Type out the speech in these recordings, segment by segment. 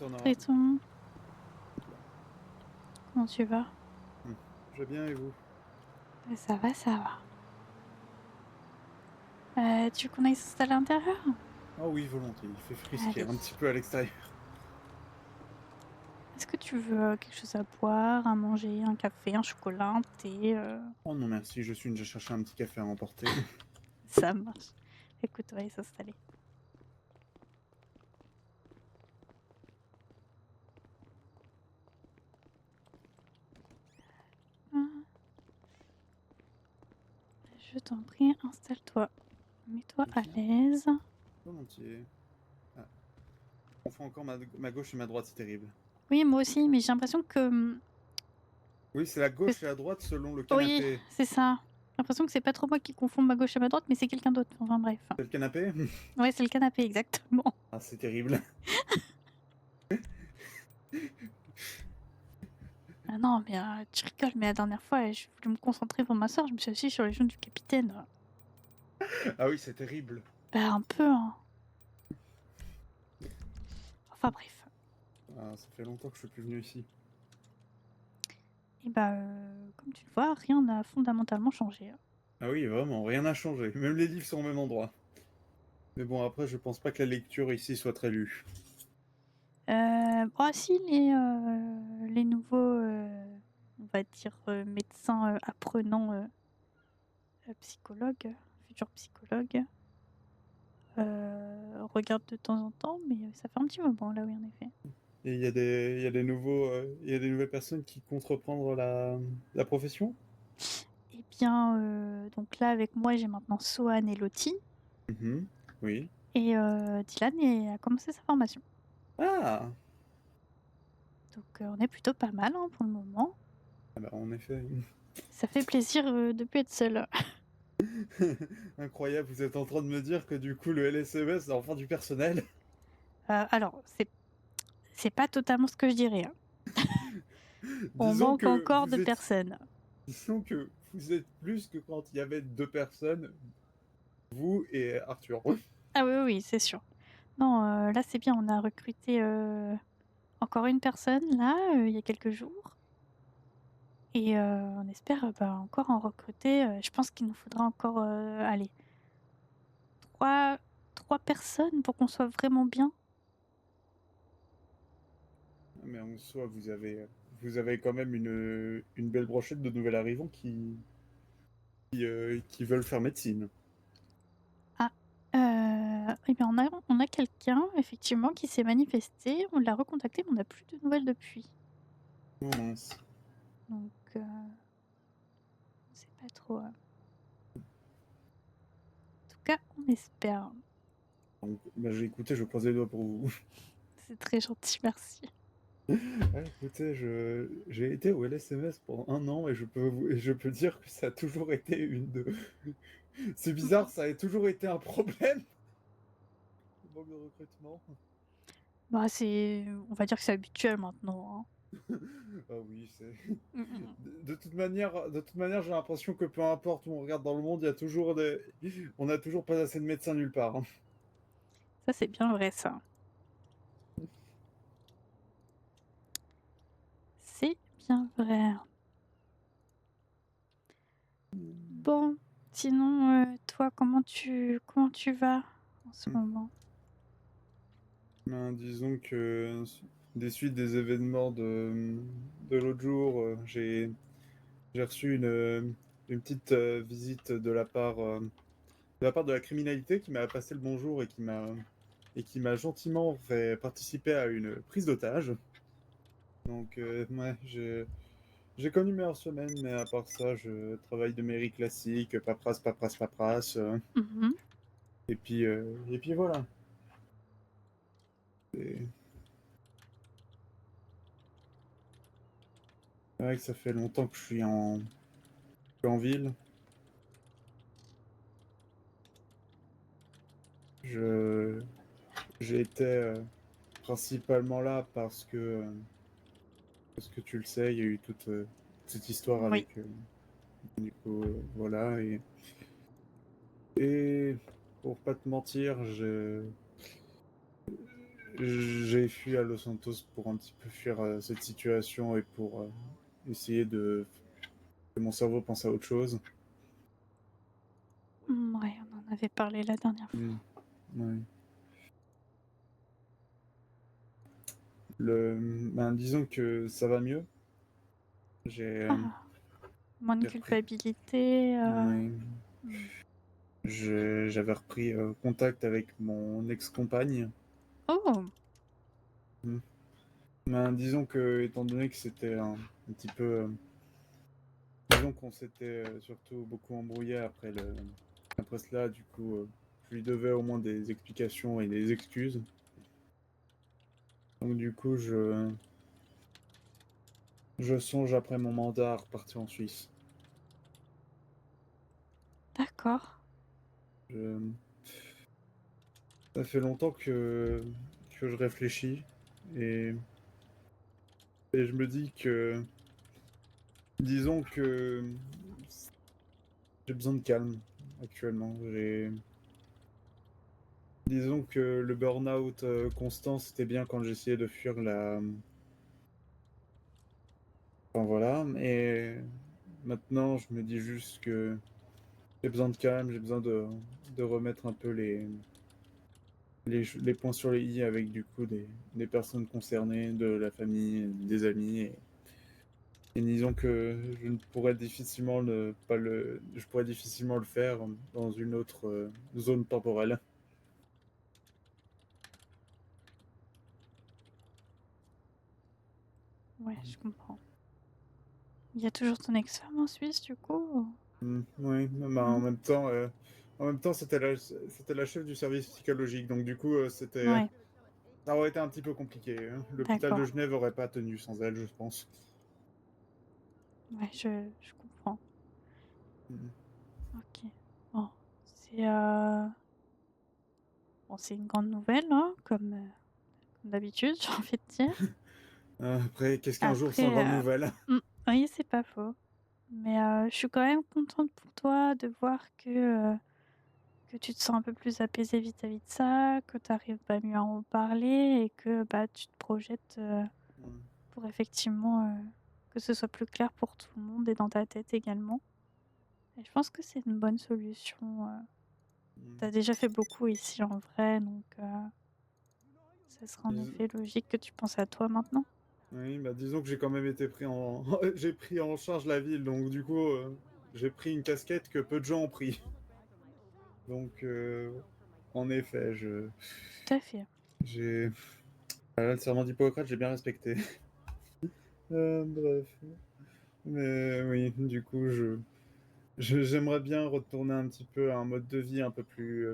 Sona. Triton, comment tu vas? Hmm. Je vais bien et vous? Ça va, ça va. Tu veux qu'on aille s'installer à l'intérieur? Ah oui, volontiers, il fait frisquer Allez. un petit peu à l'extérieur. Est-ce que tu veux quelque chose à boire, à manger, un café, un chocolat, un thé Oh non merci, je suis déjà cherché un petit café à emporter. Ça marche. Écoute, on va aller s'installer. Ah, je t'en prie, installe-toi. Mets-toi à Ok, l'aise. volontiers. Ah, on fait encore ma gauche et ma droite, c'est terrible. Oui, moi aussi, mais j'ai l'impression Oui, c'est la que... gauche et la droite selon le Oui, canapé. c'est ça. J'ai l'impression que c'est pas trop moi qui confonds ma gauche et ma droite, mais c'est quelqu'un d'autre. Enfin bref. C'est le canapé? Ouais, c'est le canapé, exactement. Ah, c'est terrible. Ah non, mais tu rigoles, mais la dernière fois, je voulais me concentrer pour ma soeur, je me suis assise sur les genoux du capitaine. Ah oui, c'est terrible. Bah, un peu, hein. Enfin bref. Ah, ça fait longtemps que je suis plus venu ici. Et bah, comme tu le vois, rien n'a fondamentalement changé. Ah oui, vraiment, rien n'a changé. Même les livres sont au même endroit. Mais bon, après, je pense pas que la lecture ici soit très lue. Bah si, les nouveaux, on va dire, médecins apprenants, psychologues, futurs psychologues, regardent de temps en temps, mais ça fait un petit moment là, oui, en effet. Et il y a des nouveaux, il y a des nouvelles personnes qui comptent reprendre la profession? Eh bien, donc là, avec moi, j'ai maintenant Sohan et Lottie, Mhm. Oui. et Dylan a commencé sa formation. Ah! Donc on est plutôt pas mal, hein, pour le moment. Ah bah, en effet. Ça fait plaisir de plus être seule. Incroyable, vous êtes en train de me dire que du coup le LSMS c'est enfin du personnel. Alors, c'est pas totalement ce que je dirais, hein. On Disons manque que encore de vous êtes, personnes. disons que vous êtes plus que quand il y avait deux personnes, vous et Arthur. Ah oui, oui, oui, c'est sûr. Non, là, c'est bien, on a recruté encore une personne, là, il y a quelques jours. Et on espère bah, encore en recruter. Je pense qu'il nous faudra encore, allez, trois, trois personnes pour qu'on soit vraiment bien. Mais en soi, vous avez quand même une belle brochette de nouvel arrivants qui veulent faire médecine. Ah, eh bien, on a quelqu'un, effectivement, qui s'est manifesté. On l'a recontacté, mais on n'a plus de nouvelles depuis. Oh mince. Donc, on sait pas trop. En tout cas, on espère. Donc, bah, j'ai écouté, je croise les doigts pour vous. C'est très gentil, merci. Ouais, écoutez, j'ai été au LSMS pendant un an et je peux dire que ça a toujours été une de... C'est bizarre, ça a toujours été un problème, le manque de recrutement. Bah, on va dire que c'est habituel maintenant, hein. Ah oui, c'est... Mm, mm, mm. De toute manière, j'ai l'impression que peu importe où on regarde dans le monde, il y a toujours des... On n'a toujours pas assez de médecins nulle part, hein. Ça, c'est bien vrai, ça. C'est bien vrai. Bon, sinon, toi, comment tu vas en ce moment? Ben, disons que des suites des événements de l'autre jour, j'ai reçu une petite visite de la part de la criminalité qui m'a passé le bonjour et qui m'a gentiment fait participer à une prise d'otage. Donc, ouais, j'ai connu meilleure semaine, mais à part ça, je travaille de mairie classique, paperasse, paperasse, paperasse, Mhm. et puis voilà. C'est vrai que ça fait longtemps que je suis en ville. Je, j'ai été principalement là parce que tu le sais, il y a eu toute cette histoire Oui. avec du coup, voilà. Et pour pas te mentir, j'ai fui à Los Santos pour un petit peu fuir cette situation et pour essayer de que mon cerveau pense à autre chose. Ouais, on en avait parlé la dernière Mm, fois. ouais. Disons que ça va mieux. J'ai Ah, moins de j'ai repris. culpabilité, Ouais. mmh. J'avais repris contact avec mon ex-compagne. Oh! Mm. Disons que, étant donné que c'était un petit peu. Disons qu'on s'était surtout beaucoup embrouillé après cela, du coup, je lui devais au moins des explications et des excuses. Donc, du coup, je songe après mon mandat à repartir en Suisse. D'accord. Je- Ça fait longtemps que je réfléchis et, et je me dis que, disons que j'ai besoin de calme actuellement. Disons que le burn-out constant, c'était bien quand j'essayais de fuir la. Enfin voilà, et maintenant je me dis juste que j'ai besoin de calme, j'ai besoin de remettre un peu les points sur les i avec du coup des personnes concernées, de la famille, des amis. Et disons que je ne pourrais difficilement je pourrais difficilement le faire dans une autre zone temporelle. Ouais, je comprends. Il y a toujours ton ex-femme en Suisse, du coup? Oui, bah, Mmh. en même temps c'était la chef du service psychologique, donc du coup Ouais, ça aurait été un petit peu compliqué, hein. L'hôpital de d'accord. Genève aurait pas tenu sans elle, je pense. Ouais, je comprends. Mhm. OK. Bon, c'est, bon, c'est une grande nouvelle, hein, comme d'habitude, j'ai envie de dire. Après, qu'est-ce qu'un jour sans Après, grande nouvelle? mmh, oui, c'est pas faux. Mais, je suis quand même contente pour toi de voir que tu te sens un peu plus apaisée vis-à-vis de ça, que tu arrives, bah, mieux à en parler et que, bah, tu te projettes, Mm, pour effectivement, que ce soit plus clair pour tout le monde et dans ta tête également. Et je pense que c'est une bonne solution, tu mm. as déjà fait beaucoup ici en vrai, donc ça serait en Dis- effet logique que tu penses à toi maintenant. Oui, bah disons que j'ai quand même été pris en j'ai pris en charge la ville, donc du coup j'ai pris une casquette que peu de gens ont pris. Donc en effet, Tout à fait. j'ai le serment d'Hippocrate, j'ai bien respecté. Bref, mais oui, du coup j'aimerais bien retourner un petit peu à un mode de vie un peu plus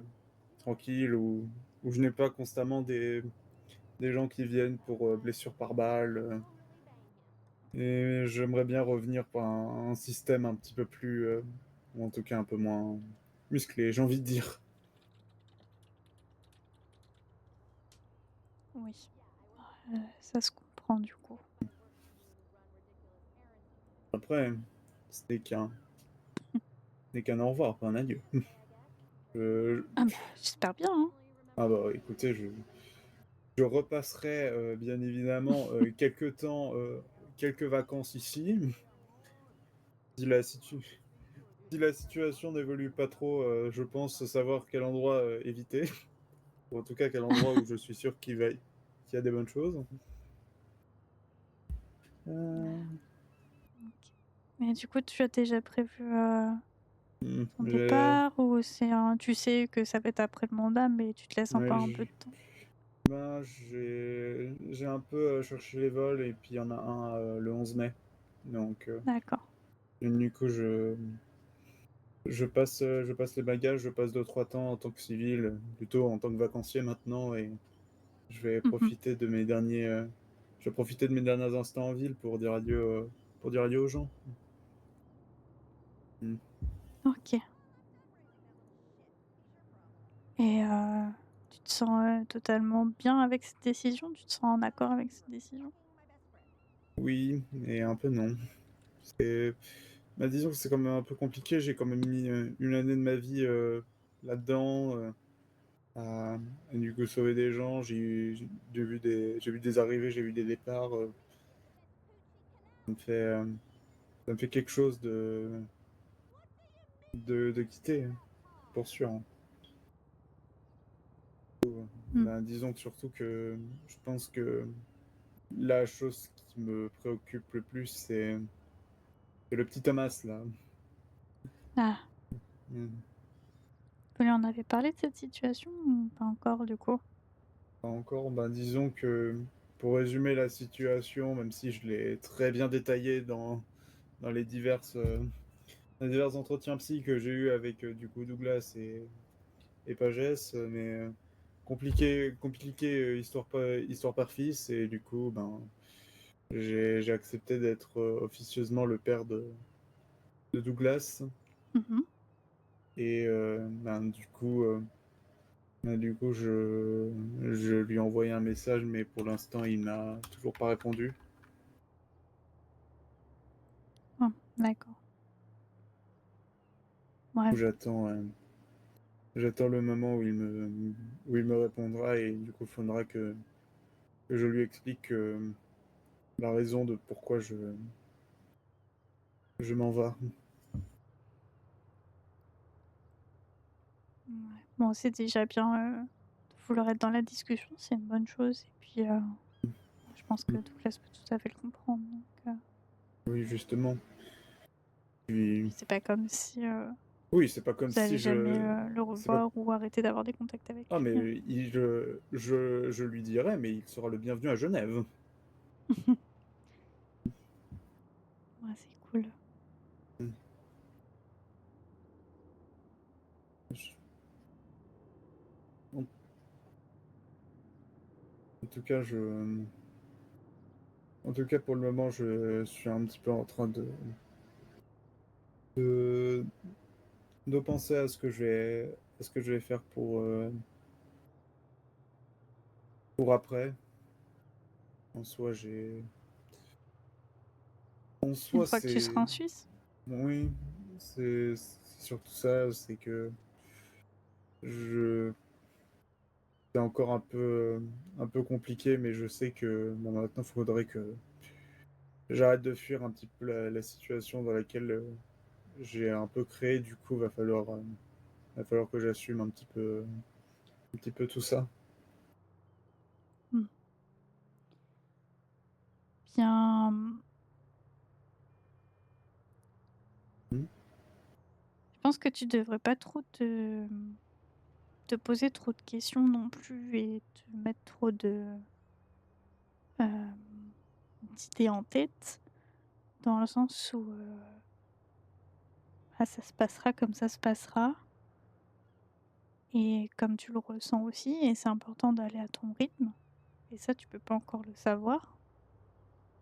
tranquille où je n'ai pas constamment des gens qui viennent pour blessures par balle. Et j'aimerais bien revenir par un système un petit peu plus, ou en tout cas un peu moins musclé, j'ai envie de dire. Oui, ça se comprend du coup. Après, ce n'est qu'un au revoir, pas un adieu. Je- Ah bah, j'espère bien, hein. Ah bah écoutez, je repasserai bien évidemment quelques temps, quelques vacances ici. Si la, situ- Si la situation n'évolue pas trop, je pense savoir quel endroit éviter. Ou en tout cas quel endroit où je suis sûr qu'il y a des bonnes choses. Euh, OK. Mais du coup, tu as déjà prévu, ton j'ai départ ou c'est un tu sais que ça va être après le mandat, mais tu te laisses ouais, encore un peu de temps? j'ai un peu cherché les vols et puis il y en a un le 11 mai. Donc D'accord. du coup je passe les bagages, je passe 2 3 temps en tant que civil, plutôt en tant que vacancier maintenant et je vais Mmh. profiter de mes derniers je vais profiter de mes derniers instants en ville pour dire adieu aux gens. Mm. OK. Et tu te sens, totalement bien avec cette décision? Tu te sens en accord avec cette décision? Oui, et un peu non. C'est disons que c'est quand même un peu compliqué, j'ai quand même mis une année de ma vie là-dedans. à, à du coup sauver des gens. J'ai vu des arrivées, j'ai vu des départs. Ça me fait, euh, ça me fait quelque chose de quitter, hein, pour sûr, hein. Mmh. Ben, disons que surtout que je pense que la chose qui me préoccupe le plus, c'est le petit Thomas là. Ah, Mm. vous lui en avez parlé de cette situation ou pas encore du coup? Pas encore, ben, disons que pour résumer la situation, même si je l'ai très bien détaillé dans les divers entretiens psy que j'ai eu avec du coup Douglas et Pagès, mais compliqué histoire par fils, et du coup, ben, j'ai accepté d'être officieusement le père de Douglas. Mmh. Et du coup je lui ai envoyé un message, mais pour l'instant, il n'a toujours pas répondu. Ah, d'accord. Ouais. J'attends j'attends le moment où il me répondra, et du coup, il faudra que je lui explique la raison de pourquoi je m'en vais. Ouais. Bon, c'est déjà bien, de vouloir être dans la discussion, c'est une bonne chose et puis, je pense que Douglas peut tout à fait le comprendre donc, Oui, justement. puis Puis, c'est pas comme si, oui, c'est pas comme vous allez si jamais, le c'est pas. revoir ou arrêter d'avoir des contacts Ah, avec lui, hein. mais je lui dirai, mais il sera le bienvenu à Genève. Ouais, c'est cool. En, en tout cas, en tout cas, pour le moment, je suis un petit peu en train de, de penser à ce que je vais faire pour après. En soi, en Une soi, fois que tu seras c'est, en Suisse? oui, c'est surtout ça, c'est que je, c'est encore un peu compliqué, mais je sais que bon, maintenant, il faudrait que j'arrête de fuir un petit peu la situation dans laquelle j'ai un peu créé. Du coup, va falloir que j'assume un petit peu tout ça. Mmh. Bien, Mhm. je pense que tu devrais pas trop te poser trop de questions non plus et te mettre trop hem, d'idées en tête, dans le sens où, ah, ça se passera comme ça se passera et comme tu le ressens aussi et c'est important d'aller à ton rythme et ça, tu peux pas encore le savoir.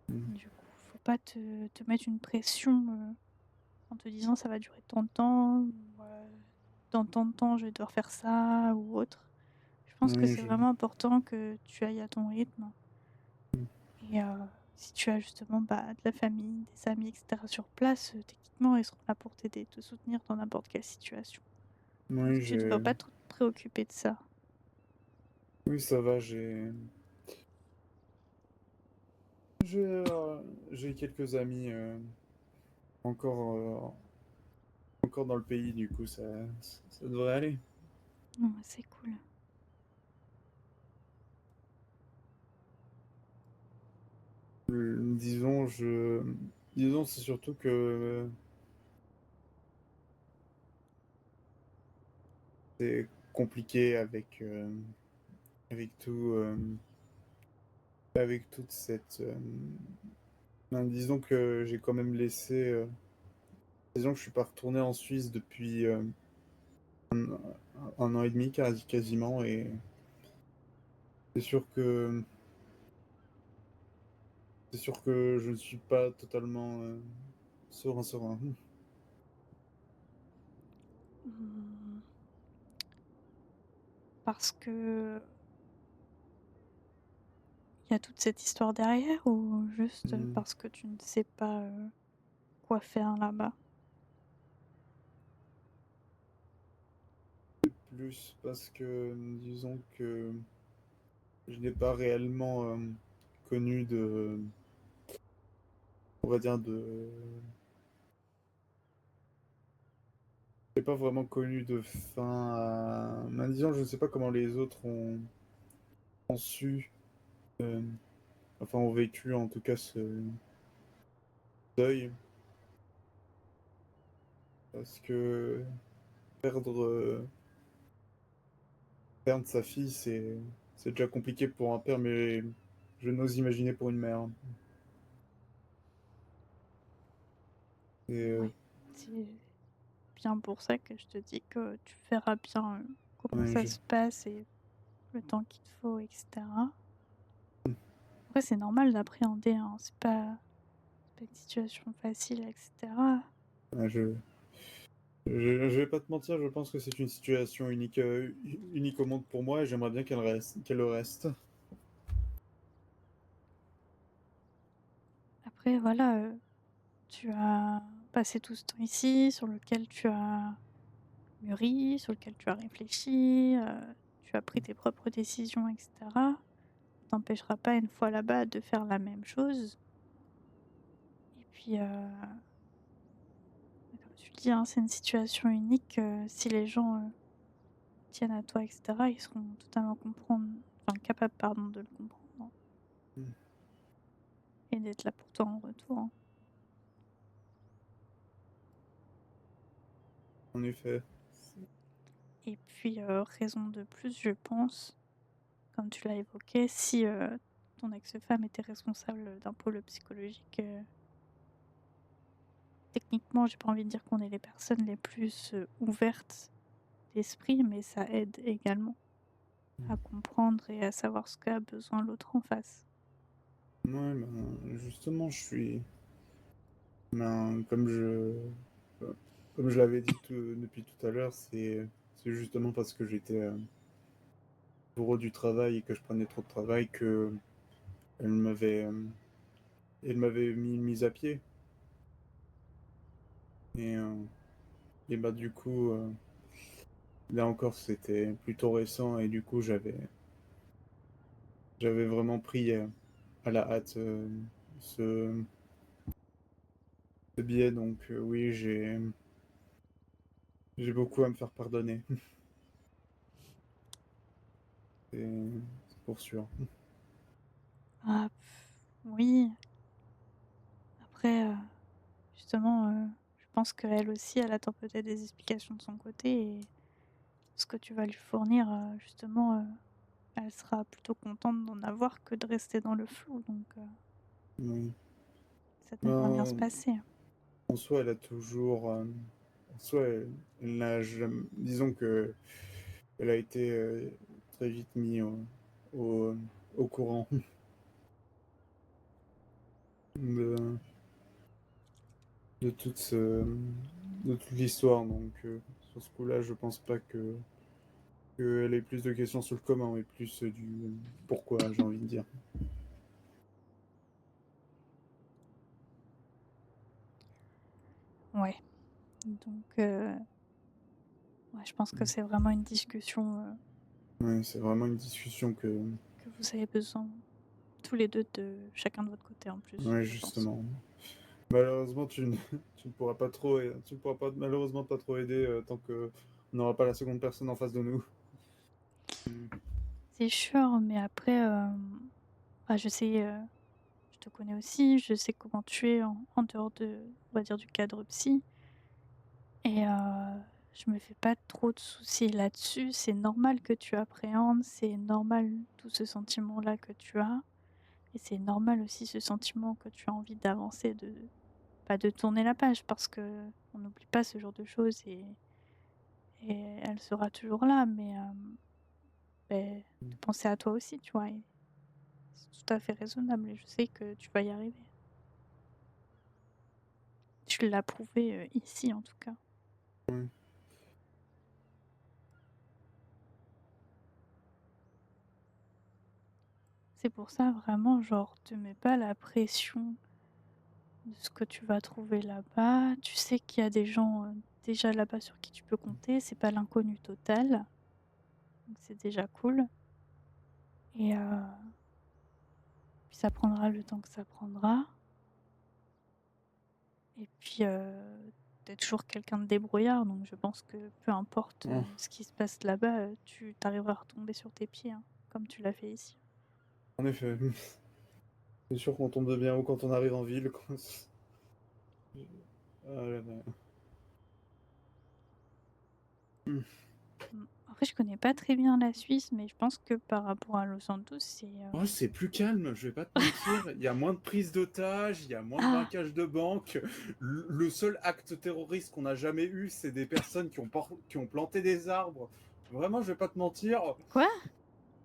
Du coup, faut pas te mettre une pression, en te disant: «Ça va durer tant de temps» ou «Dans tant de temps, je vais devoir faire ça» ou autre. Je pense que Oui, c'est vraiment important que tu ailles à ton rythme et si tu as justement, bah, de la famille, des amis et cetera sur place, techniquement, ils seront là pour t'aider, te soutenir dans n'importe quelle situation. Donc oui, tu devrais pas trop te préoccuper de ça. oui, ça va, j'ai, j'ai quelques amis encore, encore dans le pays, du coup, ça devrait aller. Ouais, c'est cool. Disons, disons, c'est surtout que c'est compliqué avec avec toute cette. Ben, disons que j'ai quand même laissé. Disons que je suis pas retourné en Suisse depuis un an et demi quasiment, et c'est sûr que c'est sûr que je ne suis pas totalement serein. Mmh, parce que il y a toute cette histoire derrière ou juste, Hmm. parce que tu ne sais pas, quoi faire là-bas? plus parce que, disons que je n'ai pas réellement connu de, on va dire de, j'ai pas vraiment connu de fin à, ben, disons, je ne sais pas comment les autres ont su, euh, enfin ont vécu en tout cas ce deuil, parce que perdre, perdre sa fille, c'est déjà compliqué pour un père, mais je n'ose imaginer pour une mère. Et Ouais, c'est bien pour ça que je te dis que tu verras bien, comment ouais, ça se passe et le temps qu'il te faut et cetera. Après c'est normal d'appréhender, hein, c'est pas une situation facile et cetera. ouais, je vais pas te mentir, je pense que c'est une situation unique, unique au monde pour moi et j'aimerais bien qu'elle le reste. Après voilà, tu as passé tout ce temps ici sur lequel tu as mûri, sur lequel tu as réfléchi, tu as pris tes propres décisions et cetera. Ça t'empêchera pas une fois là-bas de faire la même chose et puis, comme tu le dis, hein, c'est une situation unique, si les gens, tiennent à toi et cetera, ils seront totalement capables, pardon, de le comprendre Mm. et d'être là pour toi en retour, hein. En effet. Et puis, raison de plus, je pense, comme tu l'as évoqué, si, ton ex-femme était responsable d'un pôle psychologique, techniquement, j'ai pas envie de dire qu'on est les personnes les plus, ouvertes d'esprit, mais ça aide également à comprendre et à savoir ce qu'a besoin l'autre en face. Ouais, ben, justement, ben, comme je l'avais dit depuis tout à l'heure, c'est justement parce que j'étais bourreau du travail et que je prenais trop de travail que elle m'avait, euh, elle m'avait mis une mise à pied. Et, euh, et bah du coup, là encore, c'était plutôt récent et du coup, j'avais vraiment pris à la hâte ce, ce billet. Donc oui, j'ai beaucoup à me faire pardonner. C'est pour sûr. Ah oui, après, justement, je pense qu'elle aussi, elle attend peut-être des explications de son côté et ce que tu vas lui fournir, justement, elle sera plutôt contente d'en avoir que de rester dans le flou donc Oui. ça devrait bien se Ben, passer. en soi, elle a toujours. En soi, elle n'a jamais. Disons que elle a été très vite mise au, au courant de, de toute l'histoire. Donc, sur ce coup-là, je pense pas qu'elle ait plus de questions sur le comment, mais plus du pourquoi, j'ai envie de dire. Ouais, donc ouais, je pense que c'est vraiment une discussion, Ouais, c'est vraiment une discussion que. que vous avez besoin tous les 2 de chacun de votre côté en plus, Ouais, je pense. justement. Malheureusement, tu ne pourras pas trop, tu ne pourras pas, malheureusement pas trop aider tant que on n'aura pas la seconde personne en face de nous. Mm. C'est sûr, mais après, bah, je sais, je te connais aussi, je sais comment tu es en dehors de, on va dire, du cadre psy et je me fais pas trop de soucis là-dessus. C'est normal que tu appréhendes, c'est normal tout ce sentiment-là que tu as et c'est normal aussi ce sentiment que tu as envie d'avancer, de pas de tourner la page parce que on n'oublie pas ce genre de choses et elle sera toujours là, mais de penser à toi aussi, tu vois? Et c'est tout à fait raisonnable et je sais que tu vas y arriver. Tu l'as prouvé, ici en tout cas. Ouais. C'est pour ça vraiment, genre, te mets pas la pression de ce que tu vas trouver là-bas. Tu sais qu'il y a des gens, déjà là-bas sur qui tu peux compter, c'est pas l'inconnu total. donc c'est déjà cool et puis ça prendra le temps que ça prendra et puis, tu toujours quelqu'un de débrouillard donc je pense que peu importe, Oh, ce qui se passe là-bas, tu arriveras à retomber sur tes pieds, hein, comme tu l'as fait ici. en effet. C'est sûr qu'on tombe de bien haut quand on arrive en ville, quoi. Ah là là. Hmm. Après je connais pas très bien la Suisse, mais je pense que par rapport à Los Santos, c'est, Oh, c'est plus calme, je vais pas te mentir. Il y a moins de prises d'otages, il y a moins de ah! braquages de banque. Le seul acte terroriste qu'on n'a jamais eu, c'est des personnes qui ont planté des arbres. Vraiment, je vais pas te mentir. Quoi?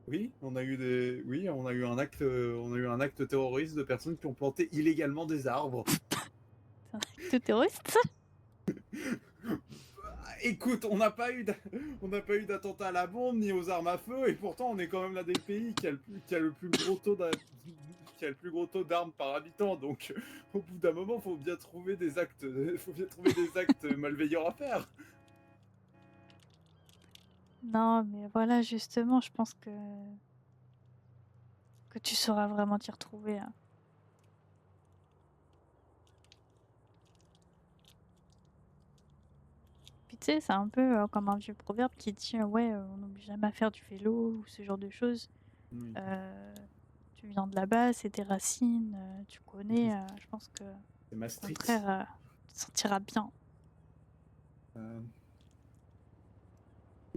Oui, on a eu on a eu un acte terroriste de personnes qui ont planté illégalement des arbres. C'est un acte terroriste ça? Écoute, on n'a pas eu d'attentat à la bombe ni aux armes à feu, et pourtant on est quand même l'un des pays qui a le plus gros taux qui a le plus gros taux d'armes par habitant. Donc, au bout d'un moment, faut bien trouver des actes malveillants à faire. Non, mais voilà, justement, je pense que tu sauras vraiment t'y retrouver, hein. Puis tu sais, c'est un peu, comme un vieux proverbe qui dit, ouais, on n'oublie jamais à faire du vélo ou ce genre de choses. Oui. Heu, Tu viens de là-bas, c'est tes racines, tu connais, je pense que C'est ma au street. contraire, tu te sentiras bien. Euh,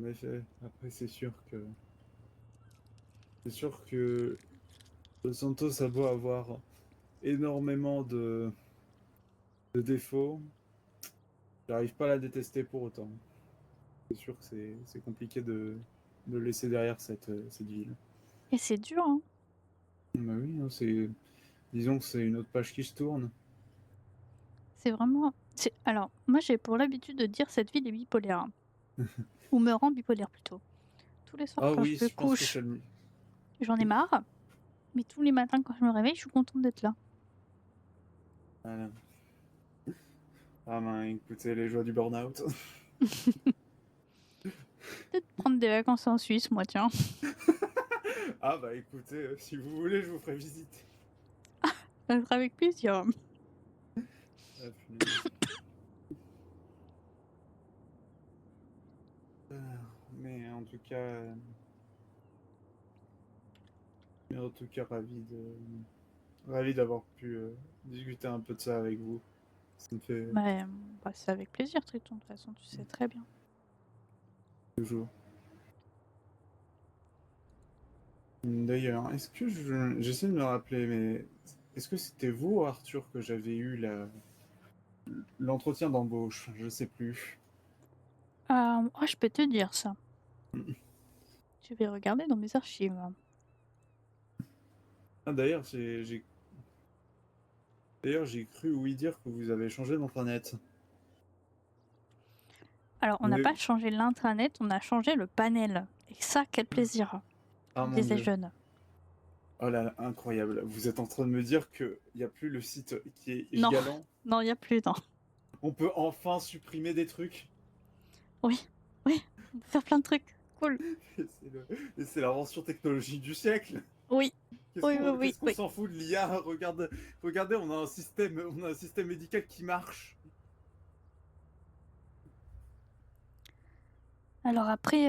en effet, après c'est sûr que Los Santos a beau avoir énormément de défauts, j'arrive pas à la détester pour autant. C'est sûr que c'est compliqué de laisser derrière cette ville. Et c'est dur, hein. Bah oui, hein, disons que c'est une autre page qui se tourne. C'est vraiment alors moi, j'ai pour l'habitude de dire: «Cette ville est bipolaire», hein, ou me rend bipolaire plutôt. Tous les soirs Ah quand je oui, me je pense que couche, c'est le... j'en ai marre, mais tous les matins quand je me réveille, je suis contente d'être là. Voilà. Ah ben, écoutez, les joies du burn-out. Peut-être prendre des vacances en Suisse, moi, tiens. Ah bah écoutez, si vous voulez, je vous ferai visiter. Ça sera avec plaisir. Ah, punaise. Ah, mais en tout cas, ravi d'avoir pu discuter un peu de ça avec vous. Ça me fait Mais, bah, c'est avec plaisir, Triton, de toute façon, tu sais très bien. toujours. D'ailleurs, j'essaie de me rappeler, mais est-ce que c'était vous, Arthur, que j'avais eu l'entretien d'embauche? Je sais plus. Oh, je peux te dire ça. Je vais regarder dans mes archives. Ah, d'ailleurs, j'ai cru oui dire que vous avez changé d'intranet. Alors, on n'a Mais... pas changé l'intranet, on a changé le panel. Et ça, quel plaisir. Ah On mon disait Dieu. jeune. Oh là là, incroyable. Vous êtes en train de me dire qu'il n'y a plus le site qui est Non, Gigaland. non, il n'y a plus, non. On peut enfin supprimer des trucs. Oui, oui, on peut faire plein de trucs. Cool. Et c'est l'invention technologique du siècle. Oui, oui, oui, oui, Qu'est-ce qu'on oui. s'en fout de l'IA? Regardez, on a un système médical qui marche. Alors après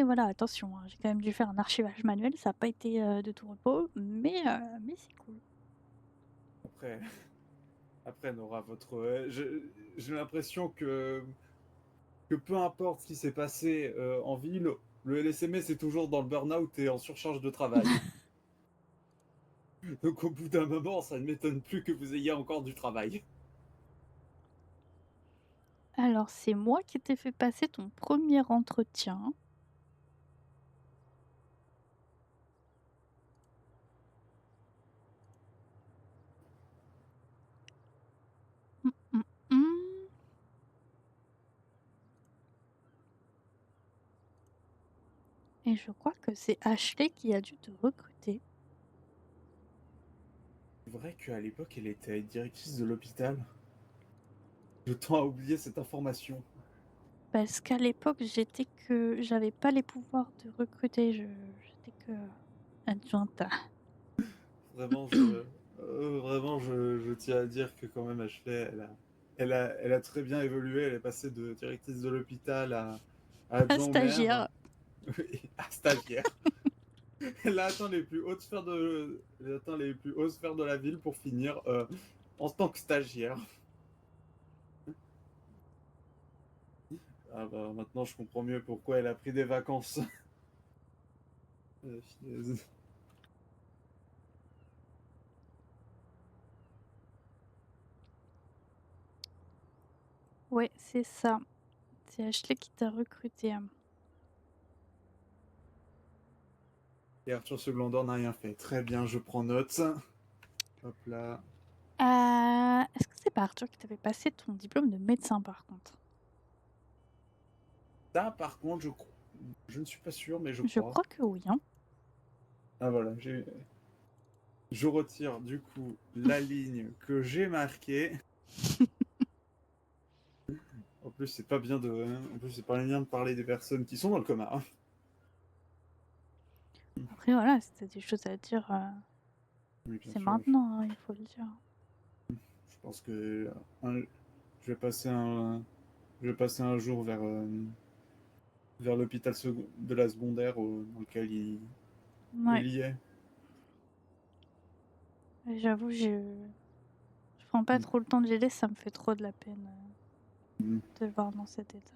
voilà, attention, hein, j'ai quand même dû faire un archivage manuel, ça n'a pas été de tout repos, mais c'est cool. Après, après Nora, j'ai l'impression que peu importe ce qui s'est passé en ville, le LSMS est toujours dans le burn-out et en surcharge de travail. Donc au bout d'un moment, ça ne m'étonne plus que vous ayez encore du travail. Alors c'est moi qui t'ai fait passer ton premier entretien. Mmh, mmh, mmh. Et je crois que c'est Ashley qui a dû te recruter. C'est vrai qu'à l'époque, elle était directrice de l'hôpital. Je tends à oublier cette information. parce qu'à l'époque, j'avais pas les pouvoirs de recruter, j'étais que adjointe. Vraiment, je tiens à dire que quand même, Ashley, elle a très bien évolué. Elle est passée de directrice de l'hôpital à Un adjoint au maire, stagiaire. à stagiaire. Elle a atteint les plus hautes sphères elle a atteint les plus hautes sphères de la ville pour finir en tant que stagiaire. Ah bah, maintenant, je comprends mieux pourquoi elle a pris des vacances. Finesse. Ouais, c'est ça. C'est Ashley qui t'a recruté. Et Arthur Seglandor n'a rien fait. Très bien, je prends note. Hop là. Est-ce que c'est pas Arthur qui t'avait passé ton diplôme de médecin par contre? Ça, par contre, je ne suis pas sûr, mais je Je crois. crois que oui, hein. Ah voilà, je retire du coup la ligne que j'ai marquée. En plus, c'est pas bien en plus, c'est pas bien de parler des personnes qui sont dans le coma, hein. Après voilà, si t'as des choses à dire, Oui, bien c'est sûr. maintenant, hein, il faut le dire. Je pense que un- je vais passer un, je vais passer un jour vers l'hôpital de la secondaire dans lequel Ouais, il y est. j'avoue, je prends pas Mm. trop le temps de l'aider, ça me fait trop de la peine Mm. de le voir dans cet état.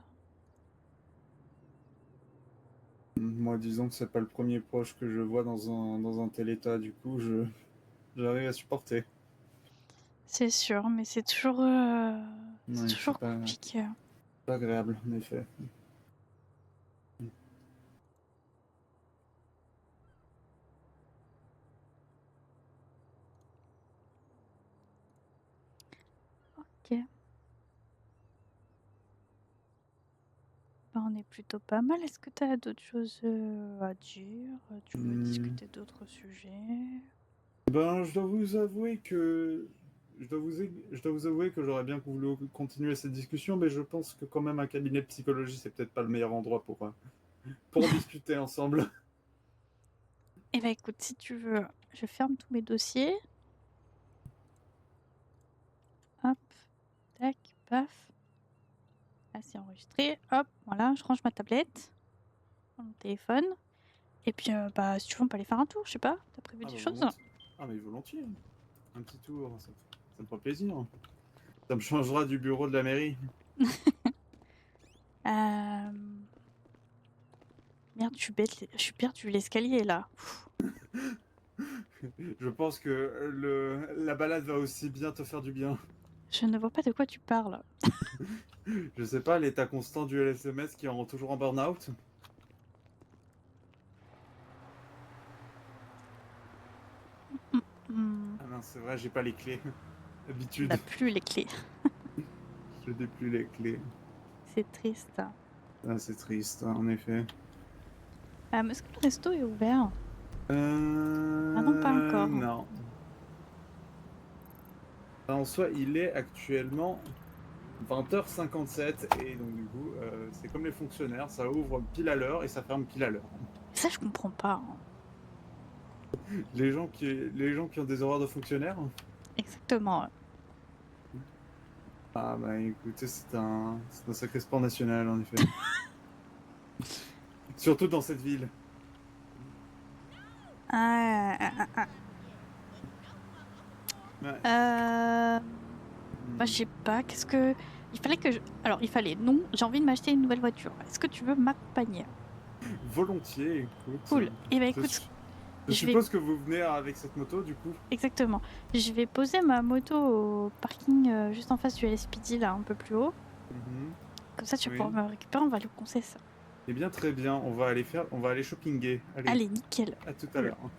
Moi, disons que c'est pas le premier proche que je vois dans un tel état, du coup, j'arrive à supporter. C'est sûr, mais c'est Oui, toujours compliqué. pas agréable, en effet. Ok. Bah, on est plutôt pas mal. Est-ce que tu as d'autres choses à dire? Tu veux Mm. discuter d'autres sujets? Ben, je dois vous avouer que je dois vous avouer que j'aurais bien voulu continuer cette discussion, mais je pense que quand même un cabinet de psychologie, c'est peut-être pas le meilleur endroit pour en discuter ensemble. Eh ben écoute, si tu veux, je ferme tous mes dossiers. Hop, tac, paf. Là, c'est enregistré. Hop, voilà, je range ma tablette, mon téléphone. Et puis, bah, si tu veux, on peut aller faire un tour, je sais pas. T'as prévu Ah des bah choses? volontiers. Ah mais volontiers. Un petit tour, ça me fera plaisir. Ça me changera du bureau de la mairie. Euh, Merde, je suis perdu l'escalier là. Je pense que la balade va aussi bien te faire du bien. Je ne vois pas de quoi tu parles. Je sais pas, l'état constant du LSMS qui rend toujours en burn-out. Hmm, Ah mince, c'est vrai, j'ai pas les clés. on Habitude, n'a plus les clés. je n'ai plus les clés. C'est triste. Ah, c'est triste, en effet. Est-ce que le resto est ouvert? Ah non, pas encore. Non. En soi, il est actuellement 20h57 et donc du coup, c'est comme les fonctionnaires, ça ouvre pile à l'heure et ça ferme pile à l'heure. Ça, je comprends pas, hein. Les gens qui ont des horaires de fonctionnaires. Exactement. Ah bah écoutez, c'est un sacré sport national en effet. Surtout dans cette ville. Ah, ah, ah, ah. Ouais. Bah, je sais pas, qu'est-ce que... Il fallait que je... Alors, il fallait, non, j'ai envie de m'acheter une nouvelle voiture. Est-ce que tu veux m'accompagner? Volontiers, écoute. Cool. Eh ben Je, écoute, je je vais... suppose que vous venez avec cette moto du coup. Exactement. Je vais poser ma moto au parking juste en face du LSPD, là, un peu plus haut. Mhm. Comme ça, tu vas Oui. pouvoir me récupérer, on va aller au concert. Eh bien très bien, on va aller shoppinguer. Allez, Allez, nickel. à tout à Cool. l'heure.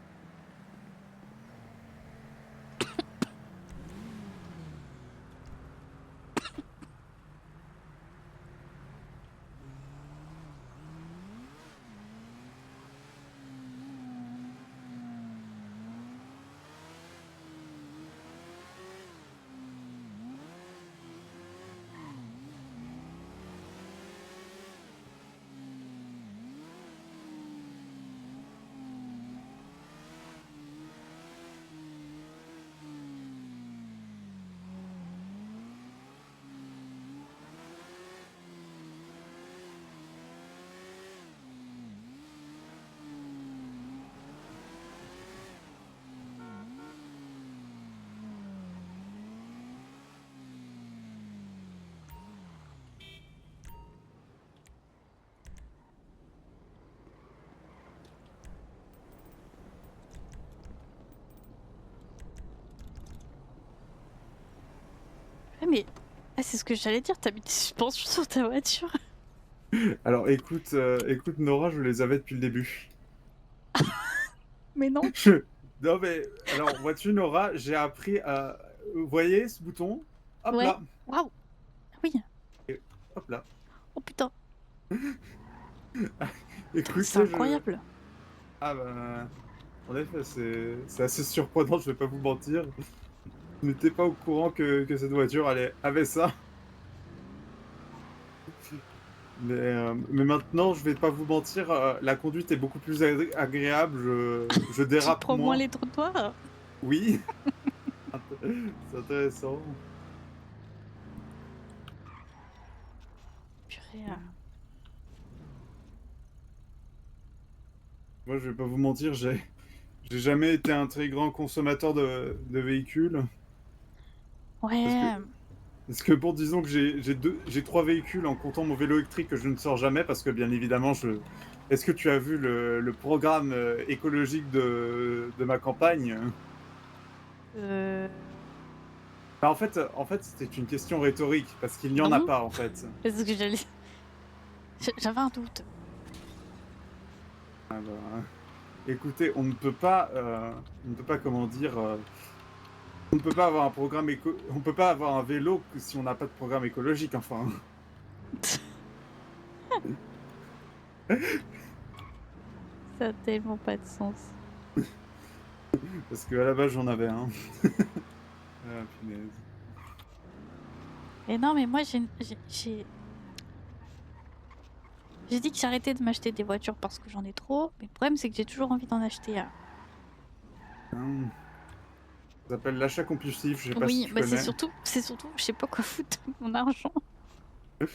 mais c'est ce que j'allais dire, t'as mis des suspensions sur ta voiture. Alors écoute Nora, je les avais depuis le début. Mais non. Non mais, alors vois-tu Nora, j'ai appris à... Vous voyez ce bouton? Hop Ouais. là, Waouh. Ah oui. et hop là. Oh putain. Écoute, C'est incroyable. Ah bah... En effet, c'est assez surprenant, je vais pas vous mentir. Je n'étais pas au courant que cette voiture avait ça. Mais maintenant, je vais pas vous mentir, la conduite est beaucoup plus agréable, je Tu dérape prends moins moins. les trottoirs. Oui, c'est intéressant. Purée. Moi, je vais pas vous mentir, j'ai jamais été un très grand consommateur de véhicules. Parce que, Ouais. parce que bon, disons que j'ai 3 véhicules en comptant mon vélo électrique que je ne sors jamais parce que bien évidemment, est-ce que tu as vu le programme écologique de ma campagne? Euh... Bah, en fait, c'était une question rhétorique parce qu'il n'y Ah en a bon? pas en fait. C'est ce que j'allais. J'avais un doute. Ah bah, écoutez, on ne peut pas comment dire, on ne peut pas avoir un programme on peut pas avoir un vélo si on n'a pas de programme écologique, enfin. Ça a tellement pas de sens. Parce qu'à la base, j'en avais un. Ah, punaise. Et non, mais moi, j'ai dit que j'arrêtais de m'acheter des voitures parce que j'en ai trop. Mais le problème, c'est que j'ai toujours envie d'en acheter. Hum. Ça s'appelle l'achat compulsif, je sais pas si Oui, tu bah c'est connais. surtout, je sais pas quoi foutre de mon argent. Je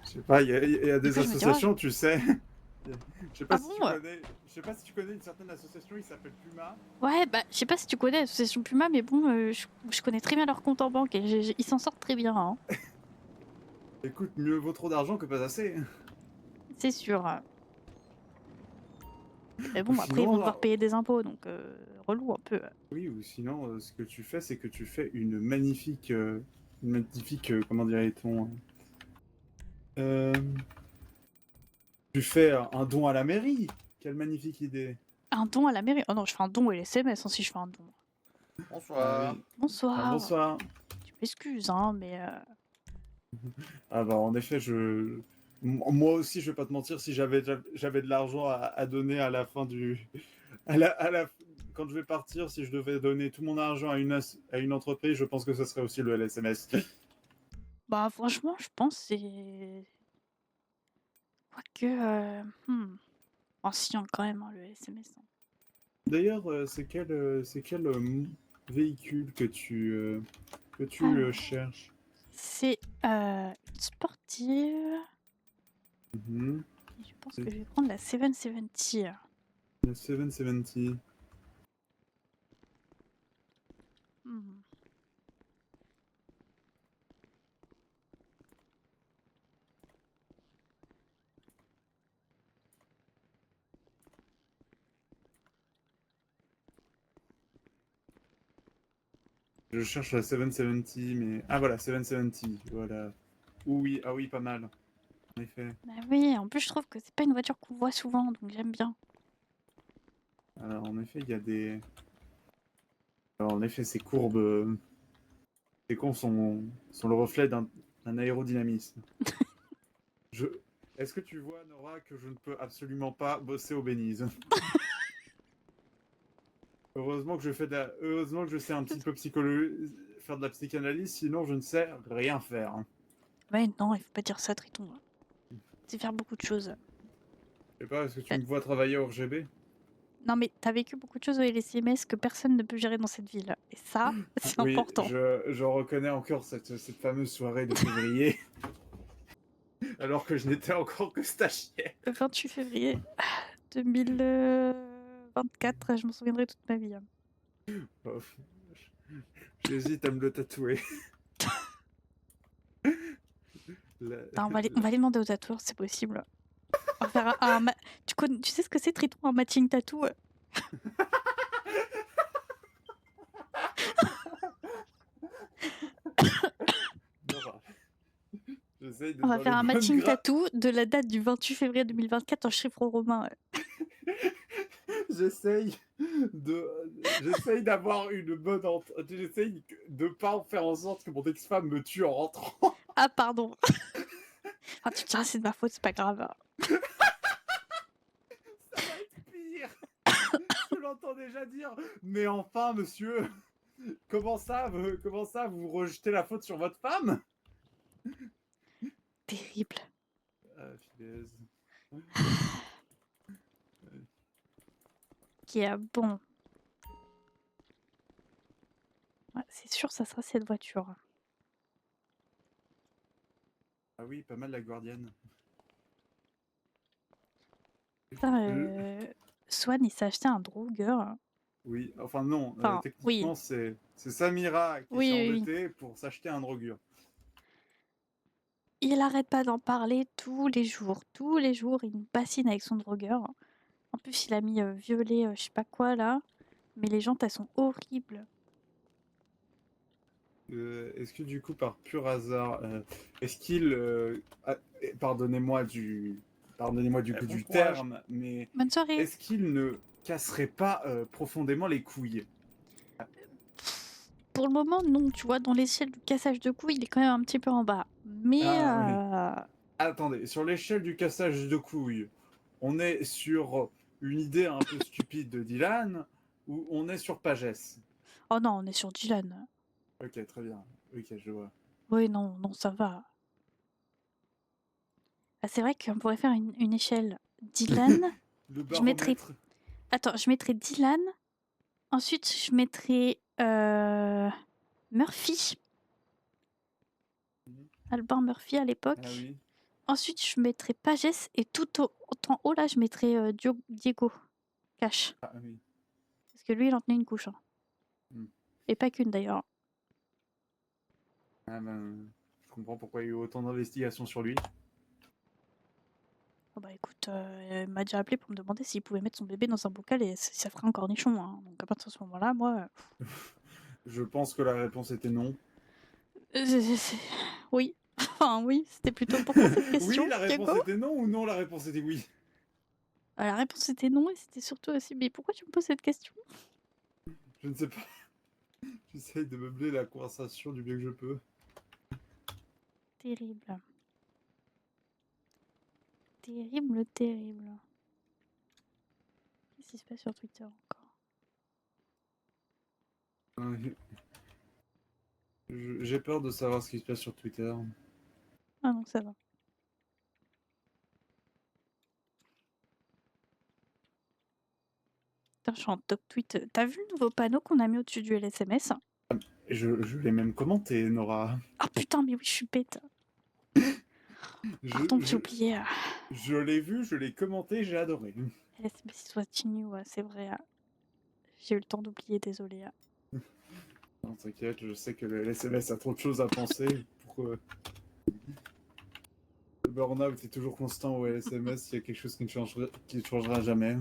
sais pas, il y a Des des fois, je me dis, oh, associations, tu sais. Je sais pas ah si bon? je sais pas si tu connais une certaine association, il s'appelle Puma. Ouais, bah je sais pas si tu connais l'association Puma, mais bon, je connais très bien leur compte en banque et ils s'en sortent très bien, hein. Écoute, mieux vaut trop d'argent que pas assez. C'est sûr. Mais Ou bon, après, ils vont sinon, devoir payer des impôts, donc relou un peu. oui, ou sinon, ce que tu fais, c'est que tu fais une magnifique, comment dirait-on, euh, tu fais un don à la mairie. Quelle magnifique idée. Un don à la mairie? Oh non, je fais un don et les SMS, hein, si je fais un don. Ah Bonsoir. oui. Ah, Bonsoir. bonsoir. Tu m'excuses, hein, mais Ah bah en effet, moi aussi, je vais pas te mentir, si j'avais de l'argent à donner à la fin du, quand je vais partir, si je devais donner tout mon argent à une entreprise, je pense que ce serait aussi le LSMS. bah franchement, je pense que c'est quoique ancien quand même, hein, le SMS. Hein. D'ailleurs, c'est quel véhicule que tu Alors, cherches? c'est une sportive. Mhm. Et je pense C'est que je vais prendre la 770. la 770. Hmm. Je cherche la 770, mais... Ah voilà, 770, voilà. Oui, ah oui, pas mal, en effet. Bah oui, en plus je trouve que c'est pas une voiture qu'on voit souvent, donc j'aime bien. Alors en effet, il y a des... Alors en effet, ces courbes, ces cons sont le reflet d'un aérodynamisme. Je... Est-ce que tu vois, Nora, que je ne peux absolument pas bosser au Bénize? Heureusement que Heureusement que je sais un petit peu faire de la psychanalyse, sinon je ne sais rien faire. Ouais, non, il faut pas dire ça, Triton. C'est faire beaucoup de choses. Je sais pas, est-ce que tu Euh, me vois travailler au RGB? Non, mais t'as vécu beaucoup de choses au LSMS que personne ne peut gérer dans cette ville. Et ça, c'est Oui, important. je reconnais encore cette fameuse soirée de février, alors que je n'étais encore que stagiaire. Le 28 février 2024, je m'en souviendrai toute ma vie. Hein. Oh, j'hésite à me le tatouer. Attends, on va aller demander aux tatoueurs si c'est possible. On va faire tu sais ce que c'est, Triton, un matching tattoo? J'essaye On d'être va dans faire les un bonnes matching grâces. tattoo de la date du 28 février 2024 en chiffre romain. J'essaye j'essaye d'avoir une bonne j'essaye de pas faire en sorte que mon ex-femme me tue en rentrant. Ah, pardon. Enfin, tu te diras, c'est de ma faute, c'est pas grave. Ça va être pire. Je l'entends déjà dire. Mais enfin, monsieur, comment ça, vous rejetez la faute sur votre femme? Terrible. Ah, punaise. Qui est bon. Ouais, c'est sûr, ça sera cette voiture. Ah oui, pas mal la guardienne. Putain, Swan, il s'est acheté un drogueur. Oui, enfin non, Enfin, oui. techniquement c'est Samira qui Oui, s'est oui, oui. endettée pour s'acheter un drogueur. Il arrête pas d'en parler tous les jours. Tous les jours, il nous bassine avec son drogueur. En plus, il a mis violet, je sais pas quoi là. Mais les jantes, elles sont horribles. Est-ce que du coup, par pur hasard, est-ce qu'il, pardonnez-moi du coup Bon du courage. terme, mais Bonne soirée. est-ce qu'il ne casserait pas profondément les couilles? Pour le moment, non, tu vois, dans l'échelle du cassage de couilles, il est quand même un petit peu en bas. Mais Ah oui. Attendez, sur l'échelle du cassage de couilles, on est sur une idée un peu stupide de Dylan ou on est sur Pagès? oh non, on est sur Dylan. Ok, très bien. Ok, je vois. Oui, non, non, ça va. Ah, c'est vrai qu'on pourrait faire une échelle. Dylan, Le je mettrais... baromètre. Attends, je mettrais Dylan. Ensuite, je mettrais Murphy. Albin Murphy à l'époque. Ah oui. Ensuite, je mettrais Pagès et en haut, là, je mettrais Diego Cash. Ah oui. Parce que lui, il en tenait une couche. Hein. Hmm. Et pas qu'une d'ailleurs. Ah ben, je comprends pourquoi il y a eu autant d'investigations sur lui. Oh bah écoute, il m'a déjà appelé pour me demander s'il pouvait mettre son bébé dans un bocal et ça ferait un cornichon. Hein. Donc à partir de ce moment-là, moi... Je pense que la réponse était non. Oui. Enfin oui, c'était plutôt pourquoi cette question, Oui, la réponse Diego? était non ou non, la réponse était oui. La réponse était non et c'était surtout aussi mais pourquoi tu me poses cette question? Je ne sais pas. J'essaye de meubler la conversation du mieux que je peux. Terrible. Terrible, terrible. Qu'est-ce qui se passe sur Twitter encore? J'ai peur de savoir ce qui se passe sur Twitter. Ah non, ça va. Putain, je suis en top tweet. T'as vu le nouveau panneau qu'on a mis au-dessus du LSMS? Je l'ai même commenté, Nora. Ah putain, mais oui, je suis bête. Pardon, j'ai oublié. Je l'ai vu, je l'ai commenté, j'ai adoré. LSMS is watching you, c'est vrai. J'ai eu le temps d'oublier, désolé. Non, t'inquiète, je sais que le SMS a trop de choses à penser. Pour, le burn-out est toujours constant au SMS, il y a quelque chose qui ne changera jamais.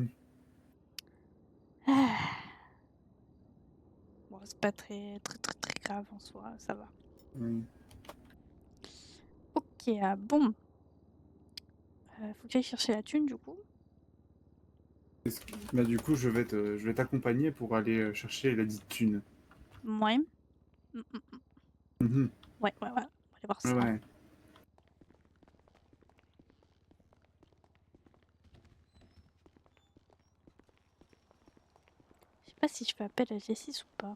Bon, c'est pas très grave en soi, ça va. Oui. Ok, bon. Faut que j'aille chercher la thune du coup. Bah, du coup, je vais t'accompagner pour aller chercher la dite thune. Ouais. Mhm. Ouais, on va aller voir ça. Ouais. Je sais pas si je fais appel à Jessis ou pas.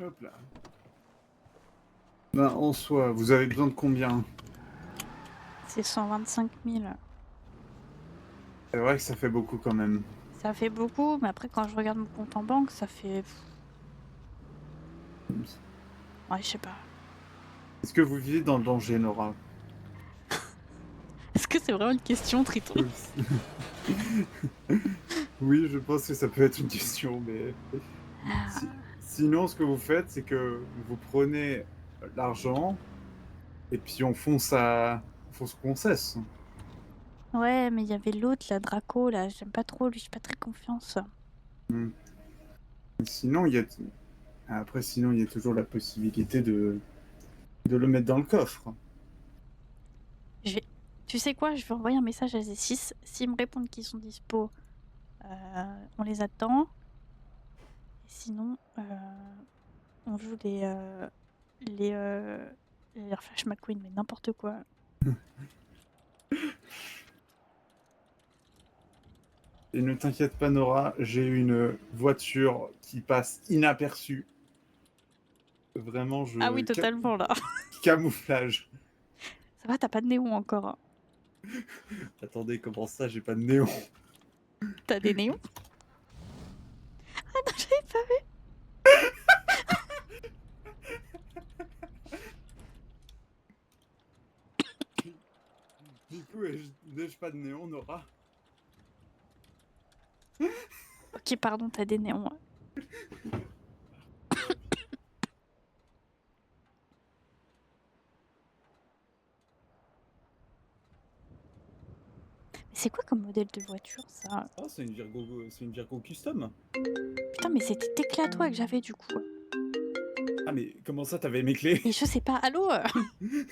Hop là. Ben, en soi, vous avez besoin de combien? C'est 125 000. C'est vrai que ça fait beaucoup quand même. Ça fait beaucoup, mais après quand je regarde mon compte en banque, ça fait... Ouais, je sais pas. Est-ce que vous vivez dans le danger, Nora? Est-ce que c'est vraiment une question, Triton? Oui, je pense que ça peut être une question, mais... Sinon, ce que vous faites, c'est que vous prenez l'argent et puis on fonce qu'on cesse. Ouais, mais il y avait l'autre, la Draco, là. J'aime pas trop, lui, j'ai pas très confiance. Hmm. Sinon, après, sinon, il y a toujours la possibilité de le mettre dans le coffre. Je vais... Tu sais quoi, je vais envoyer un message à Z6. S'ils me répondent qu'ils sont dispo, on les attend. Et sinon, on joue les Flash McQueen, mais n'importe quoi. Et ne t'inquiète pas, Nora, j'ai une voiture qui passe inaperçue. Vraiment, Ah oui, totalement là. camouflage. Ça va, t'as pas de néon encore. Hein. Attendez, comment ça, j'ai pas de néon? T'as des néons? Ah non, j'avais pas vu. Du coup, n'ai-je pas de néon, Nora? Ok, pardon, t'as des néons. Mais c'est quoi comme modèle de voiture, ça? Oh, c'est une Virgo custom. Putain, mais c'était tes clés à toi que j'avais du coup. Ah, mais comment ça, t'avais mes clés? Et je sais pas, allô Du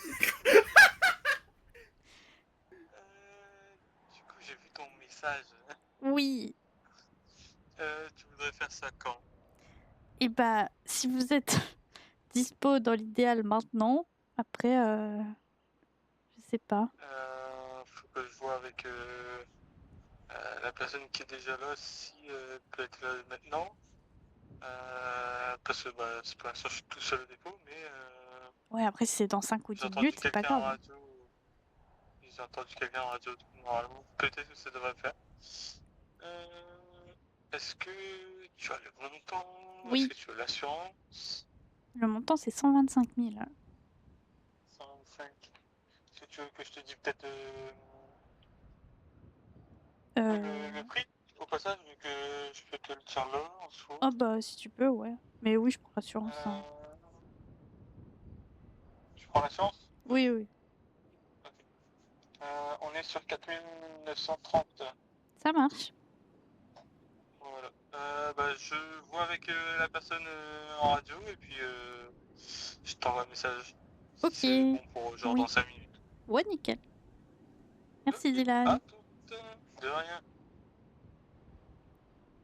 coup, j'ai vu ton message. Oui. Tu voudrais faire ça quand? Et bah, si vous êtes dispo dans l'idéal maintenant, après, je sais pas. Faut que je vois avec la personne qui est déjà là si elle peut être là maintenant. Parce que bah, c'est pour l'instant je suis tout seul au dépôt, mais Ouais, après, si c'est dans 5 ou j'ai 10 entendu minutes, c'est pas quelqu'un en grave. radio. J'ai entendu quelqu'un en radio, normalement. Peut-être que ça devrait le faire. Est-ce que tu as le montant? Est-ce Oui, que tu as l'assurance? le montant, c'est 125 000. 125. Est-ce que tu veux que je te dise peut-être le prix au passage, vu que je peux te le dire là en soi? Oh bah, si tu peux, ouais. Mais oui, je prends l'assurance. Hein. Tu prends l'assurance? Oui, oui. Ok. On est sur 4930. Ça marche. Voilà. Bah, je vois avec la personne en radio et puis je t'envoie un message si Ok. c'est bon pour genre Oui. dans 5 minutes. Ouais, nickel. Merci, Ok, Dylan. à toute. De rien.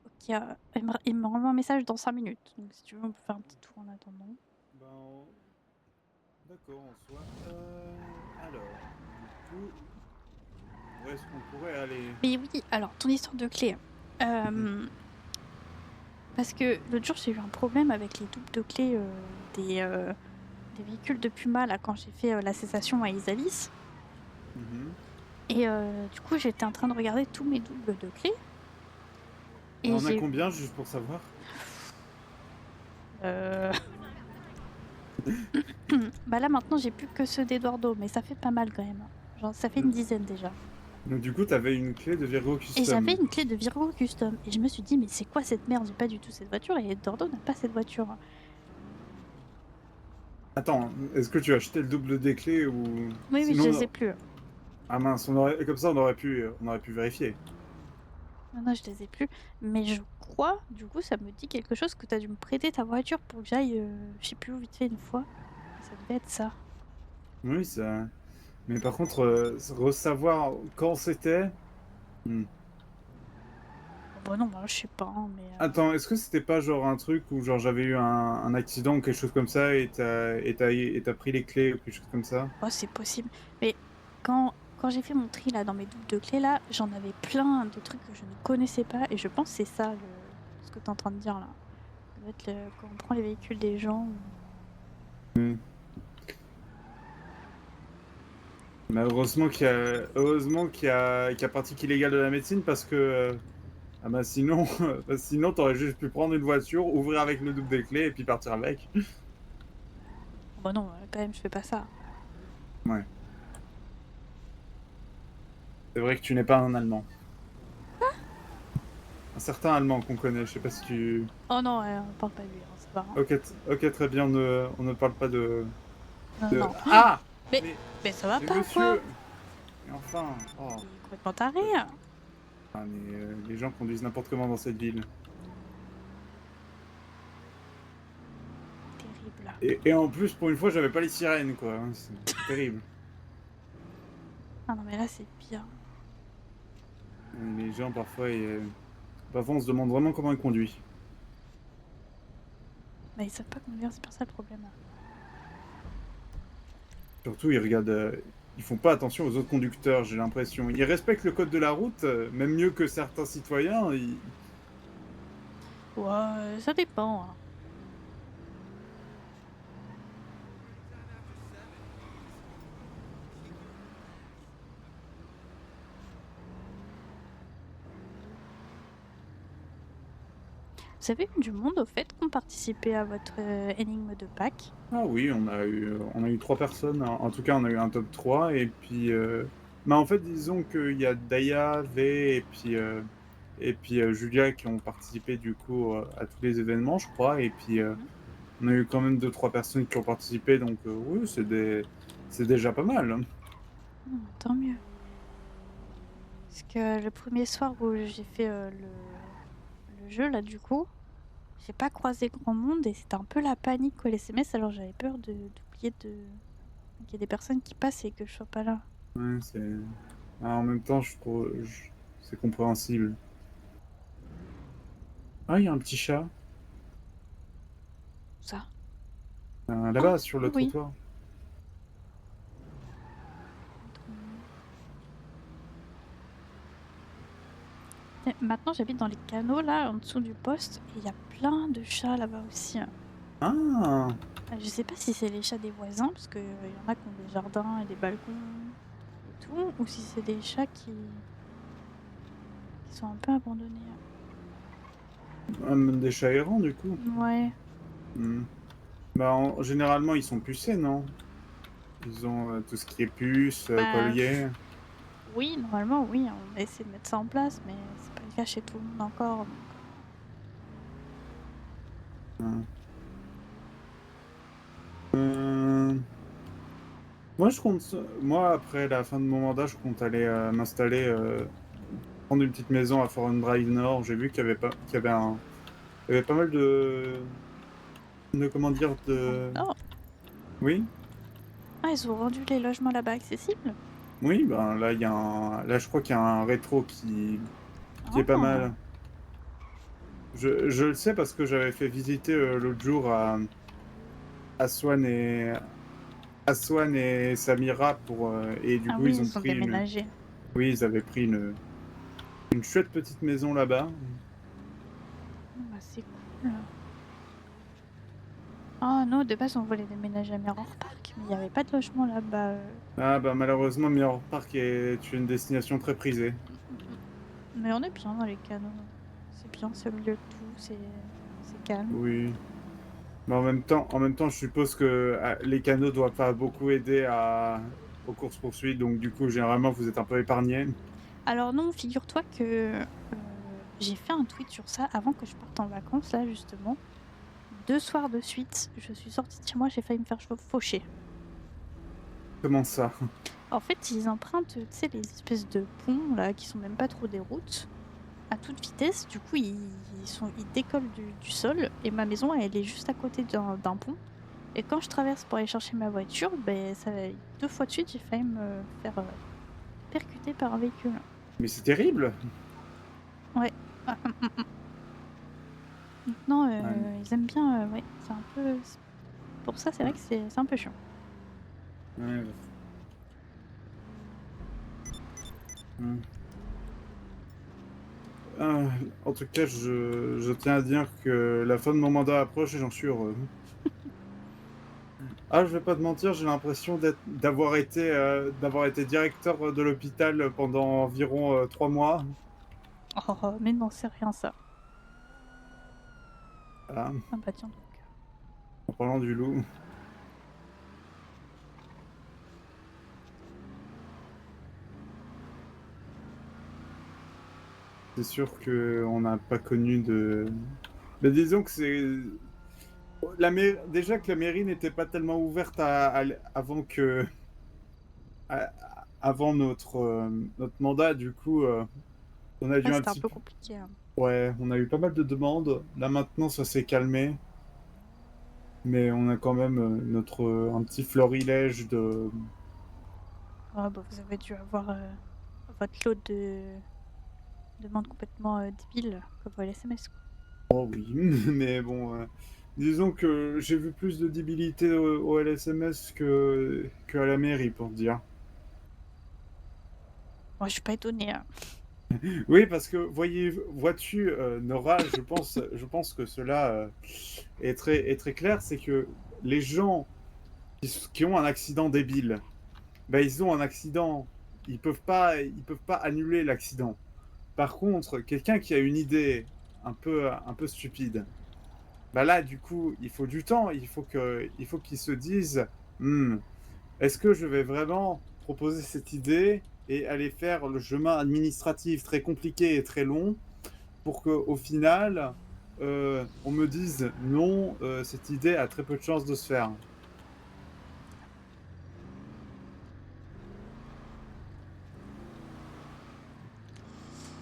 Ok, il me renvoie un message dans 5 minutes. Donc, si tu veux, on peut faire un petit tour en attendant. Ben, d'accord, en soi. Alors, du coup, où est-ce qu'on pourrait aller? Mais oui, alors, ton histoire de clé. Parce que l'autre jour, j'ai eu un problème avec les doubles de clés des véhicules de Puma là, quand j'ai fait la cessation à Isalis. Et du coup, j'étais en train de regarder tous mes doubles de clés. Et On en a combien, juste pour savoir? Bah là, maintenant, j'ai plus que ceux d'Eduardo, mais ça fait pas mal quand même. Genre, ça fait une dizaine déjà. Donc du coup, t'avais une clé de Virgo Custom. Et j'avais une clé de Virgo Custom. Et je me suis dit, mais c'est quoi cette merde? J'ai pas du tout cette voiture. Et Eduardo n'a pas cette voiture. Attends, est-ce que tu as acheté le double des clés ou... Oui, Sinon, oui, je les ai plus. Ah mince, comme ça on aurait pu vérifier. Non, non, je les ai plus. Mais je crois, du coup, ça me dit quelque chose que t'as dû me prêter ta voiture pour que j'aille, je sais plus où, vite fait une fois. Ça devait être ça. Oui, ça... Mais par contre, savoir quand c'était... Bon, non, bah, je sais pas, hein, mais... Attends, est-ce que c'était pas genre un truc où genre j'avais eu un accident ou quelque chose comme ça et t'as pris les clés ou quelque chose comme ça? Oh, c'est possible. Mais quand j'ai fait mon tri là dans mes doubles de clés là, j'en avais plein de trucs que je ne connaissais pas et je pense que c'est ça ce que tu es en train de dire là. Ça doit être quand on prend les véhicules des gens. Mais heureusement qu'il y a pratique illégale de la médecine parce que ah bah sinon sinon t'aurais juste pu prendre une voiture, ouvrir avec le double des clés et puis partir avec. Bah non, quand même, je fais pas ça. Ouais. C'est vrai que tu n'es pas un Allemand. Un certain Allemand qu'on connaît, je sais pas si tu... Oh non, on parle pas de lui, hein, c'est pas. Hein. Ok, très bien, on ne parle pas de... Non, de... non. Ah Mais ça va mais pas monsieur... quoi? Et enfin... Oh. Il est complètement taré. Ah, mais les gens conduisent n'importe comment dans cette ville. Et en plus, pour une fois, j'avais pas les sirènes, quoi. Hein, c'est terrible. Ah non, mais là, c'est pire. Les gens, parfois, on se demande vraiment comment ils conduisent. Bah, ils savent pas conduire, c'est pas ça le problème. Surtout, ils font pas attention aux autres conducteurs, j'ai l'impression. Ils respectent le code de la route, même mieux que certains citoyens. Ouais, ça dépend. Hein. Vous avez eu du monde, au fait, qui ont participé à votre énigme de Pâques? Ah oui, on a eu 3 personnes. En tout cas, on a eu un top 3 et puis, bah, en fait, disons qu'il y a Daya, V et puis, Julia qui ont participé du coup, à tous les événements, je crois et puis, Mhm. on a eu quand même 2-3 personnes qui ont participé donc, oui, c'est déjà pas mal, hein. Tant mieux. Parce que le premier soir où j'ai fait le jeu, là, du coup, j'ai pas croisé grand monde et c'était un peu la panique, quoi, les SMS, alors j'avais peur d'oublier qu'il y ait des personnes qui passent et que je sois pas là. Ouais, en même temps, c'est compréhensible. Ah, il y a un petit chat, Ça. Oh, là-bas sur le oui. trottoir. Trop mignon. Et maintenant, j'habite dans les canaux, là, en dessous du poste, et il y a plein de chats là-bas aussi. Hein. Ah! Je sais pas si c'est les chats des voisins, parce qu'il y en a qui ont des jardins et des balcons et tout, ou si c'est des chats qui sont un peu abandonnés. Ah, même des chats errants, du coup? Ouais. Mmh. Bah, généralement, ils sont pucés, non? Ils ont, tout ce qui est puce, Bah, collier. oui, normalement, oui, on a essayé de mettre ça en place, mais c'est pas le cas chez tout le monde encore. Donc... Mmh. Heu, moi, après la fin de mon mandat, je compte aller, m'installer, prendre une petite maison à Foreign Drive Nord. J'ai vu qu'il y avait pas mal de comment dire? Non. Oui? Ah, ils ont rendu les logements là-bas accessibles? Oui, ben, là, je crois qu'il y a un rétro qui est pas Ah, mal. Je le sais parce que j'avais fait visiter, l'autre jour à Swan et à Swan et Samira et du ah coup, oui, ils ont ils ont pris une déménagé. oui, ils avaient pris une chouette petite maison là-bas. Ah, bah, c'est cool. Ah non, de base, on voulait déménager à Mirror Park, mais il n'y avait pas de logement là-bas. Ah bah, malheureusement, Mirror Park est une destination très prisée. Mais on est bien dans les canaux. C'est bien, c'est au milieu de tout, c'est calme. Oui, mais en même temps, je suppose que, les canaux doivent pas beaucoup aider à aux courses-poursuites, donc du coup, généralement, vous êtes un peu épargnés. Alors non, figure-toi que j'ai fait un tweet sur ça avant que je parte en vacances, là, justement. 2 soirs de suite, je suis sortie de chez moi, j'ai failli me faire faucher. Comment ça? En fait, ils empruntent, tu sais, les espèces de ponts, là, qui sont même pas trop des routes, à toute vitesse. Du coup, ils décollent du sol et ma maison, elle est juste à côté d'un pont. Et quand je traverse pour aller chercher ma voiture, ben, 2 fois de suite, j'ai failli me faire percuter par un véhicule. Mais c'est terrible! Ouais. Ah, Maintenant, Ouais, ils aiment bien, ouais, c'est un peu... Pour ça, c'est vrai que c'est un peu chiant. ouais, mmh. Ah, en tout cas, je tiens à dire que la fin de mon mandat approche et j'en suis heureux. Ah, je vais pas te mentir, j'ai l'impression d'avoir été directeur de l'hôpital pendant environ, 3 mois. Oh, mais non, c'est rien ça. Voilà, Ah bah tiens donc. en parlant du loup. C'est sûr qu'on n'a pas connu de mais disons que déjà que la mairie n'était pas tellement ouverte à avant notre mandat, du coup, on a Ouais, dû un c'était un petit peu peu compliqué, hein. ouais, on a eu pas mal de demandes. Là, maintenant, ça s'est calmé. Mais on a quand même un petit florilège de... Ah bah, vous avez dû avoir votre lot de demandes complètement débiles comme les SMS, quoi. Oh oui, mais bon, disons que j'ai vu plus de débilité au LSMS que à la mairie, pour te dire. Moi, je suis pas étonnée, hein. Oui, parce que vois-tu, Nora, je pense que cela est très clair, c'est que les gens qui ont un accident débile, ben, ils ont un accident, ils peuvent pas annuler l'accident. Par contre, quelqu'un qui a une idée un peu stupide, bah là, du coup, il faut du temps, il faut qu'ils se disent, hmm, est-ce que je vais vraiment proposer cette idée et aller faire le chemin administratif très compliqué et très long pour qu'au final, on me dise non, cette idée a très peu de chances de se faire.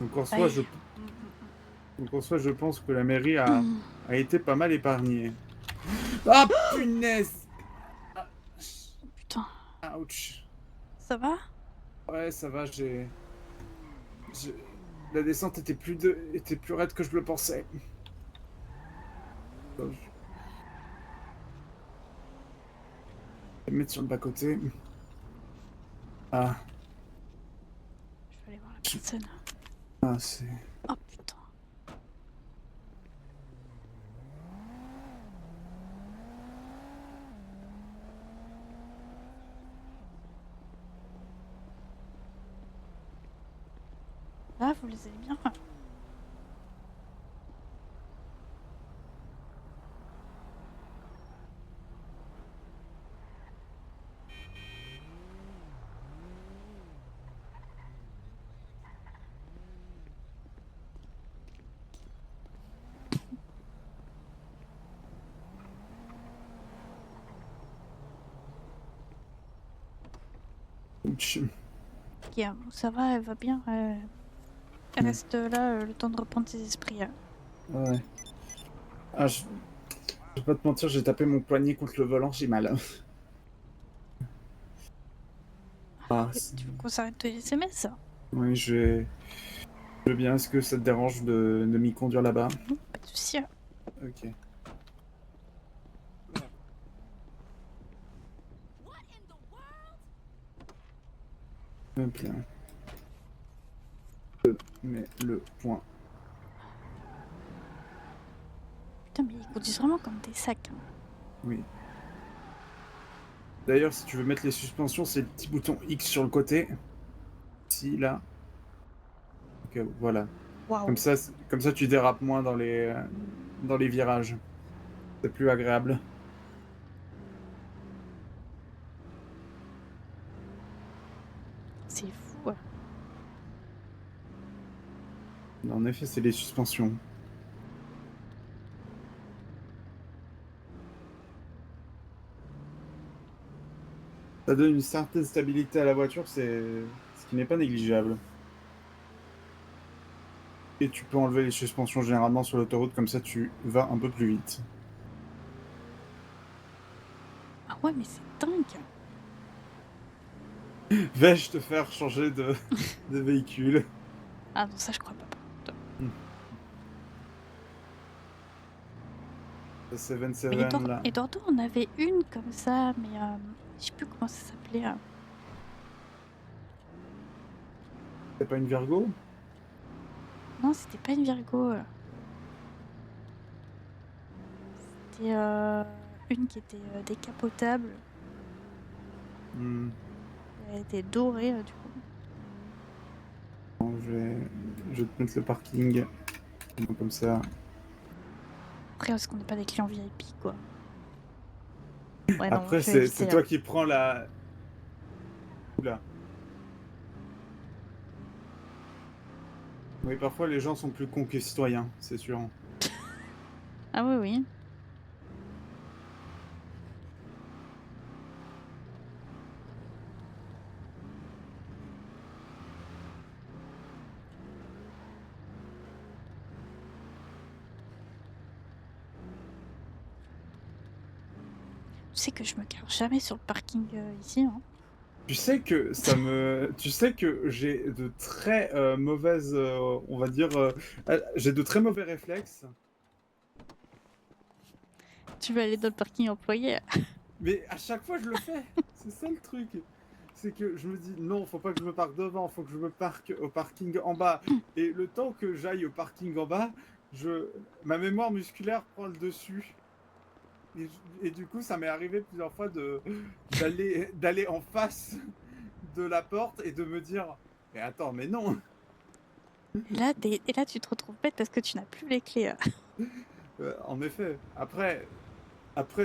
Donc en soi, Ouais. je, donc en soi, je pense que la mairie a été pas mal épargnée. Ah punaise! Ah, Putain, ouch! ça va? Ouais, ça va, j'ai- la descente était plus raide que je le pensais. Je vais me mettre sur le bas-côté. Ah, Je vais aller voir la personne. c'est... Oh putain. Là, vous les avez bien. Ouch. Ok, bon, ça va, elle va bien. Elle Mm. reste là le temps de reprendre ses esprits. Ouais. Ah, je vais pas te mentir, j'ai tapé mon poignet contre le volant, j'ai mal. Ah, Tu veux qu'on s'arrête de SMS? oui, je veux bien. Est-ce que ça te dérange de m'y conduire là-bas? Non, pas de souci. Ok. Hop là. Mais le point. Putain, mais ils conduisent vraiment comme des sacs, hein. Oui. D'ailleurs, si tu veux mettre les suspensions, c'est le petit bouton X sur le côté. Ici, là. Ok, voilà. Waouh. Comme ça, tu dérapes moins dans les virages. C'est plus agréable. C'est fou. En effet, c'est les suspensions. Ça donne une certaine stabilité à la voiture, c'est ce qui n'est pas négligeable. Et tu peux enlever les suspensions généralement sur l'autoroute, comme ça tu vas un peu plus vite. Ah ouais, mais c'est dingue. Vais-je te faire changer de véhicule? Ah non, ça je crois pas. Par contre. C'est Mais 27 là. Eduardo, on avait une comme ça, mais je sais plus comment ça s'appelait. C'est pas une Virgo? Non, c'était pas une Virgo. C'était une qui était décapotable. Hmm. Elle était dorée du coup. Bon, je vais te mettre le parking. Donc, comme ça. Après, est-ce qu'on n'est pas des clients VIP, quoi? Ouais, non, Après, je vais c'est éviter. toi qui prends la. Oula. Oui, parfois les gens sont plus cons que citoyens, c'est sûr. Ah oui, oui. Tu sais que je me gare jamais sur le parking ici. Hein. Tu sais que tu sais que j'ai de très mauvaises, on va dire, j'ai de très mauvais réflexes. Tu vas aller dans le parking employé. Mais à chaque fois, je le fais. C'est ça le truc. C'est que je me dis non, faut pas que je me parque devant, faut que je me parque au parking en bas. Et le temps que j'aille au parking en bas, ma mémoire musculaire prend le dessus. Et du coup, ça m'est arrivé plusieurs fois d'aller en face de la porte et de me dire mais attends, mais non. Et là, tu te retrouves bête parce que tu n'as plus les clés. En effet. Après,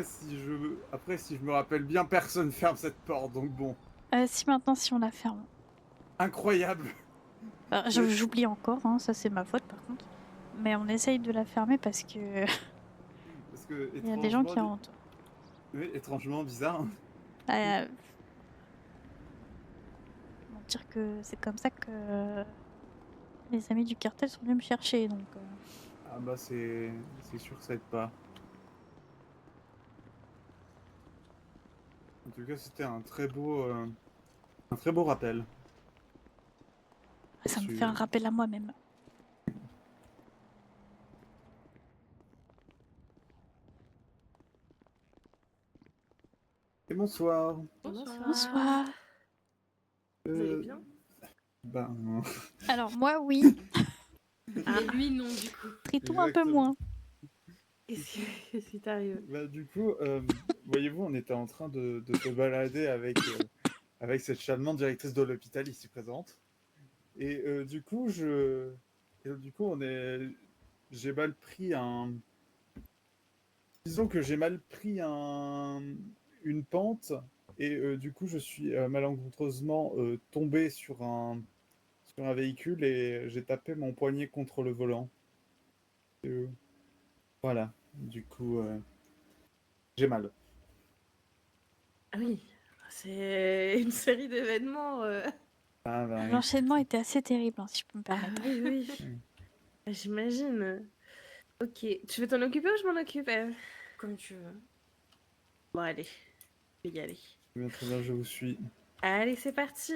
si je me rappelle bien, personne ferme cette porte, donc bon. Si maintenant, si on la ferme. Incroyable. J'oublie encore, hein, ça c'est ma faute par contre. Mais on essaye de la fermer parce que Parce que il y a des gens qui rentrent. oui, étrangement bizarre. On va dire que c'est comme ça que les amis du cartel sont venus me chercher. Donc, Ah bah c'est sûr que ça aide pas. En tout cas, c'était un très beau rappel. ça me fait un rappel à moi-même. Et bonsoir. Bonsoir. Vous allez bien? Ben, Alors moi oui, Mais lui non du coup. Triton un peu Exactement. moins. Qu'est-ce qui t'arrive? Bah, du coup, voyez-vous, on était en train de se balader avec cette charmante directrice de l'hôpital ici présente. Et du coup, j'ai mal pris disons que j'ai mal pris une pente et du coup, je suis malencontreusement tombé sur un véhicule et j'ai tapé mon poignet contre le volant. Voilà, du coup, j'ai mal. Ah oui, c'est une série d'événements. Ah, bah, oui. L'enchaînement était assez terrible, hein, si je peux me Ah permettre. oui, oui. J'imagine. Ok, tu veux t'en occuper ou je m'en occupe? Comme tu veux. Bon, allez, je vais y aller. Très bien, je vous suis. Allez, c'est parti.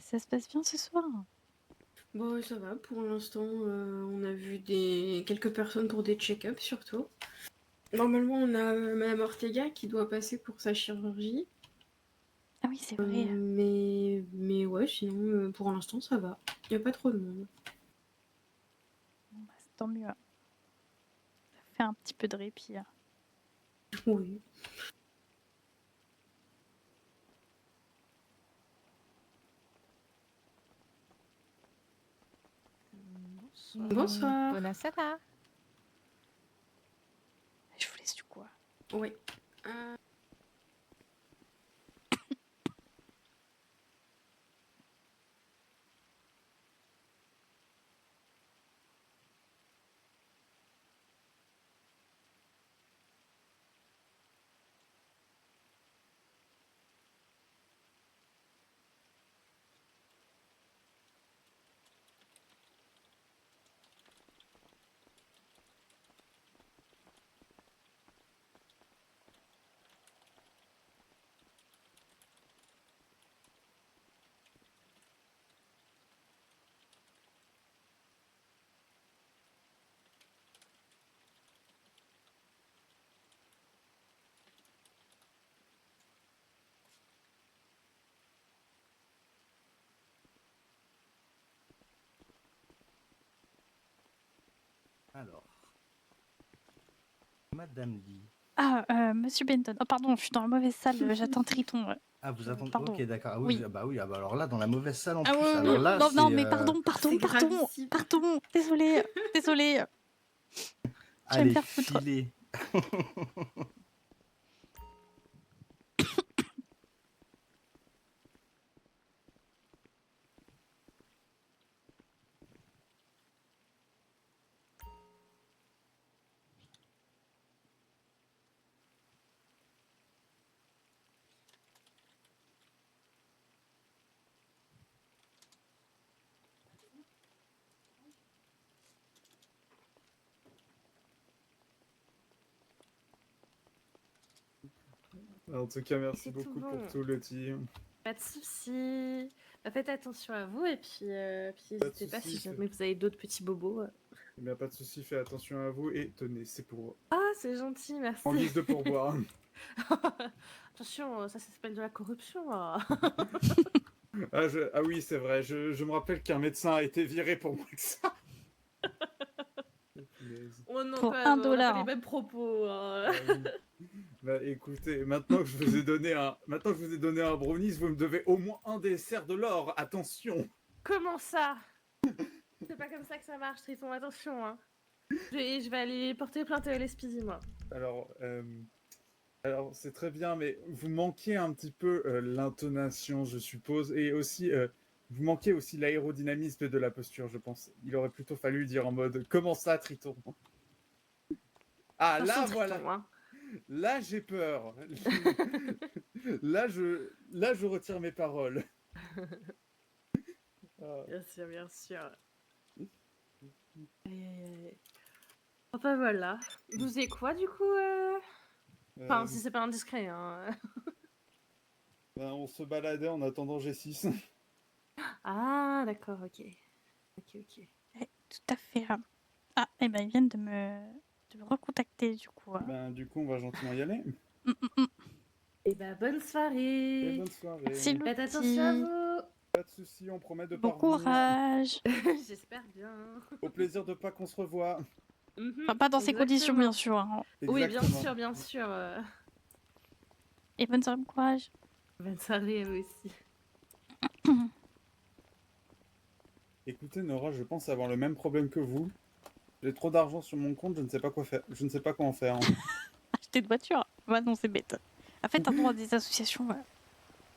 Ça se passe bien ce soir? Bon, ça va, pour l'instant, on a vu quelques personnes pour des check-ups surtout. Normalement, on a Madame Ortega qui doit passer pour sa chirurgie. Ah oui, c'est vrai. Mais ouais, sinon, pour l'instant, ça va. Il n'y a pas trop de monde. Bon, bah, c'est tant mieux. Ça fait un petit peu de répit. Oui. Bonsoir. Buonasera. Je vous laisse du coup. Oui. Alors, Madame Lee. Ah, Monsieur Benton. Oh pardon, je suis dans la mauvaise salle. J'attends Triton. Ah, vous attendez. Pardon. Ok, d'accord. Ah, Oui. oui, ah, bah alors là, dans la mauvaise salle en Ah plus. oui, Alors là, non, c'est, mais pardon. C'est gravissime. Pardon. Désolée. Je vais me Allez, faire foutre. filez. En tout cas, merci C'est tout beaucoup bon. pour tout le team. Pas de soucis. Bah, faites attention à vous et puis Pas de n'hésitez pas si soucis, jamais vous avez d'autres petits bobos. Eh bien, pas de soucis, fais attention à vous et tenez, c'est pour Ah, c'est gentil, merci. en guise de pourboire. Attention, ça s'appelle de la corruption. Là. Ah oui, c'est vrai, je me rappelle qu'un médecin a été viré pour moins que ça. Punaise. Oh non, Pour quand un même, on n'a pas dollar. les mêmes propos. Ah oui. Bah écoutez, maintenant que je vous ai donné un brownies, vous me devez au moins un dessert de l'or. Attention. Comment ça? C'est pas comme ça que ça marche, Triton, attention. Hein. Je vais aller porter plainte à LSPD, moi. Alors, c'est très bien, mais vous manquez un petit peu l'intonation, je suppose, et aussi vous manquez aussi l'aérodynamisme de la posture, je pense. Il aurait plutôt fallu dire en mode comment ça, Triton? Ah Attention, là, Triton, voilà. hein. Là, j'ai peur. là, je retire mes paroles. Ah. Bien sûr, bien sûr. Et... Enfin voilà. Vous faisiez quoi du coup Enfin, si c'est pas indiscret. Hein. Ben, on se baladait en attendant G6. Ah, d'accord, ok. Ok. Tout à fait. Ah, et ben ils viennent de me recontacter du coup. Ben, du coup, on va gentiment y aller. Et bah, bonne soirée. Et bonne soirée. Merci, Faites attention à Lottie. vous. Pas de soucis, on promet de Bon pas revenir. courage. J'espère bien. Au plaisir de pas qu'on se revoie. Mhm, Enfin, pas dans ces conditions, exactement. bien sûr. Hein. Oui, bien Exactement. sûr, bien sûr. Et bonne soirée, bon courage. Bonne soirée à vous aussi. Écoutez, Nora, je pense avoir le même problème que vous. J'ai trop d'argent sur mon compte, je ne sais pas quoi faire. Je ne sais pas quoi en faire. Acheter de voiture. Bah non, c'est bête. En fait, t'as droit à des associations. Voilà.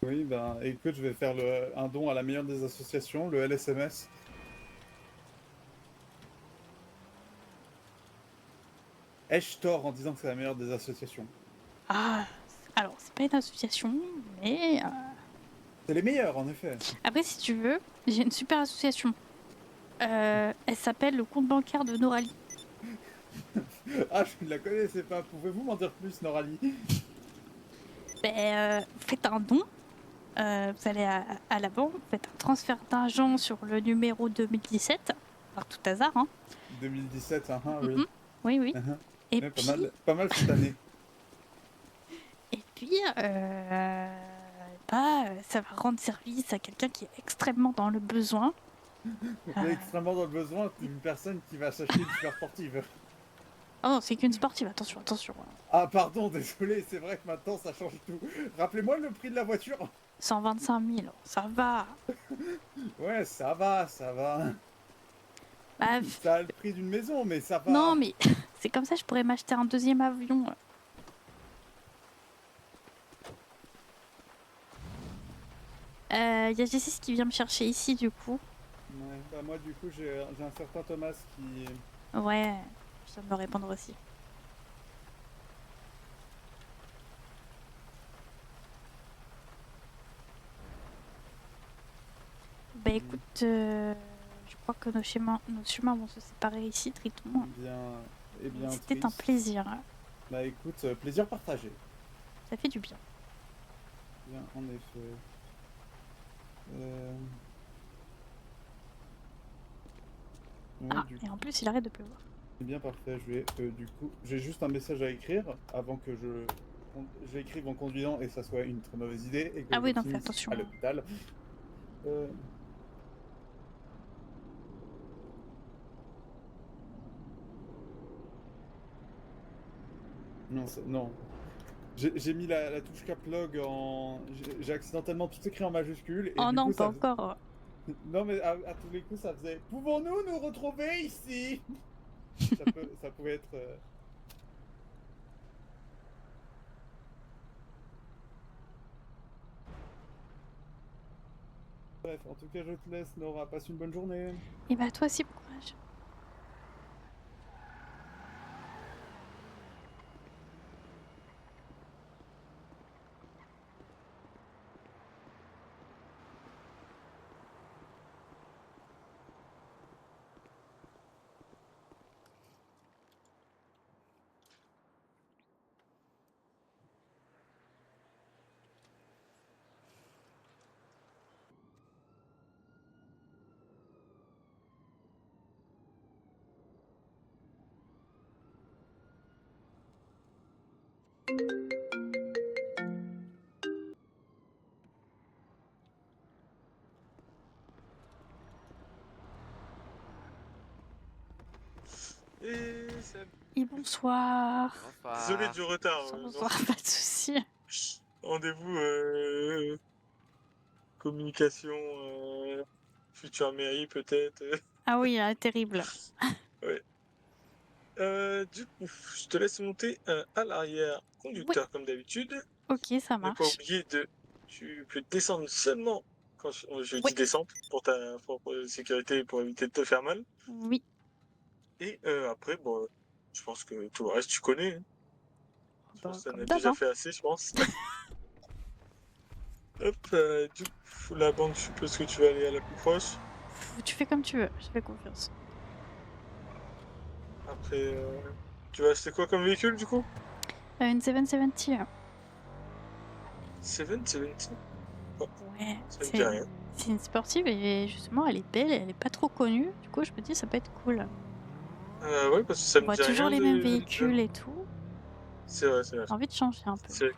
Oui, ben, écoute, je vais faire un don à la meilleure des associations, le LSMS. Ai-je tort en disant que c'est la meilleure des associations? Ah, alors, c'est pas une association, mais C'est les meilleurs, en effet. après, si tu veux, j'ai une super association. Elle s'appelle le compte bancaire de Norali. Ah, je ne la connaissais pas. Pouvez-vous m'en dire plus, Norali? Ben, faites un don. Vous allez à la banque, vous faites un transfert d'argent sur le numéro 2017, par tout hasard. Hein. 2017, oui. Mhm. Oui, oui. Et Ouais, puis, pas mal cette année. et puis bah, ça va rendre service à quelqu'un qui est extrêmement dans le besoin. On est extrêmement dans le besoin d'une personne qui va s'acheter une super sportive. Oh non, c'est qu'une sportive, attention, attention. Ah, pardon, désolé, c'est vrai que maintenant ça change tout. Rappelez-moi le prix de la voiture. 125 000, ça va. Ouais, ça va, ça va. Bah, Ça a le prix d'une maison, mais ça va. non, mais c'est comme ça, je pourrais m'acheter un deuxième avion. Y a Jessis qui vient me chercher ici, du coup. Ouais, bah moi, du coup, j'ai un certain Thomas qui... Ouais, je viens de me répondre aussi. Bah écoute, je crois que nos chemins vont se séparer ici, Triton. Eh bien, C'était un triste. plaisir. Bah écoute, plaisir partagé. Ça fait du bien. Bien, en effet. Ouais, Ah, du et en plus, il arrête de pleuvoir. C'est bien parfait, je vais du coup, j'ai juste un message à écrire avant que j'écrive en conduisant et ça soit une très mauvaise idée et que Ah oui, je non, fais finisse attention. à l'hôpital. Non, non. J'ai mis la touche caplog en... J'ai accidentellement tout écrit en majuscule et Oh du non, coup, pas ça... encore. Non mais à tous les coups ça faisait « Pouvons-nous nous retrouver ici ?» ça pouvait être... Bref, en tout cas je te laisse Nora, passe une bonne journée. Et bah toi aussi, bon courage. Bonsoir. Désolé Bonsoir. du retard. Bonsoir, pas de soucis. Rendez-vous communication future mairie peut-être. Ah oui, terrible. Ouais. Du coup, je te laisse monter à l'arrière conducteur comme d'habitude. Ok, ça Ne pas marche. oublier tu peux descendre seulement quand je Oui. dis descendre pour ta propre sécurité et pour éviter de te faire mal. Oui. Et après, bon, je pense que tout le reste tu connais. Hein. Je Bah, pense que t'en comme as d'hab, déjà hein. fait assez, je pense. Hop, du coup, la banque, je suppose que tu vas aller à la plus proche. Tu fais comme tu veux, je fais confiance. Après, tu vas acheter quoi comme véhicule du coup? Une 770. 770. Ouais, Ça me dit rien. c'est une sportive et justement elle est belle, elle est pas trop connue. Du coup, je me dis ça peut être cool. Ouais, parce que ça On me voit dit toujours rien les mêmes véhicules et tout. C'est vrai, c'est vrai. J'ai envie de changer un peu. C'est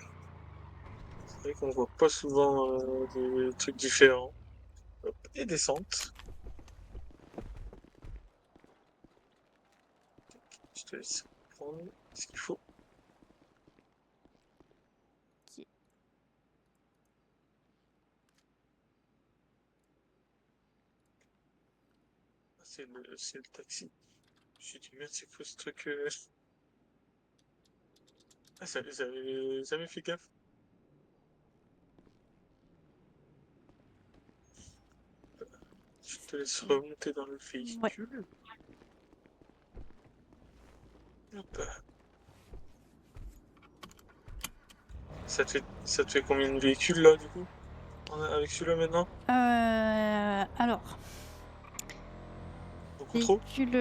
vrai qu'on voit pas souvent des trucs différents. Hop, et descente. Je te laisse prendre ce qu'il faut. Ok. C'est le taxi. Je me suis dit, merde, c'est quoi ce truc Ah, ça j'avais jamais fait gaffe. Je te laisse remonter dans le Ouais. véhicule. Hop. Ça te fait combien de véhicules là du coup? Avec celui-là maintenant? Alors, Beaucoup trop? véhicule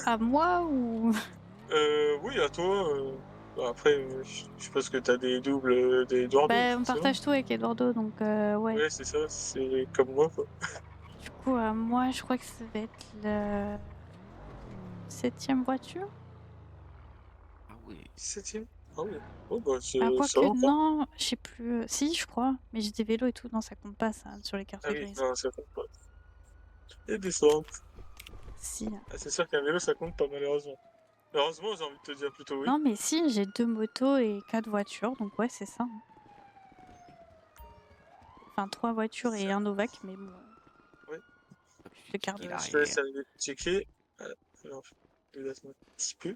à moi ou Oui, à toi. Bah, après, je suppose que t'as des doubles, des doubles, bah, on forcément. partage tout avec Eduardo, donc ouais. Ouais, c'est ça, c'est comme moi, quoi. Du coup, à moi, je crois que ça va être la 7e voiture. Ah oui. 7e? Ah oui. Oh, bah, Ah, ça quoique, va encore. non, je sais plus. Si, je crois. Mais j'ai des vélos et tout, non, ça compte pas, ça, sur les cartes Ah oui, grises. non, ça compte pas. Et descente. Si. Ah, c'est sûr qu'un vélo, ça compte pas, malheureusement. Heureusement, j'ai envie de te dire plutôt oui. Non, mais si, j'ai 2 motos et 4 voitures, donc ouais, c'est ça. Hein. Enfin, 3 voitures et un Novac, mais bon, Ouais. je le garde. Checker Je te laisse l'arrière. aller checker. Alors, je laisse un petit peu.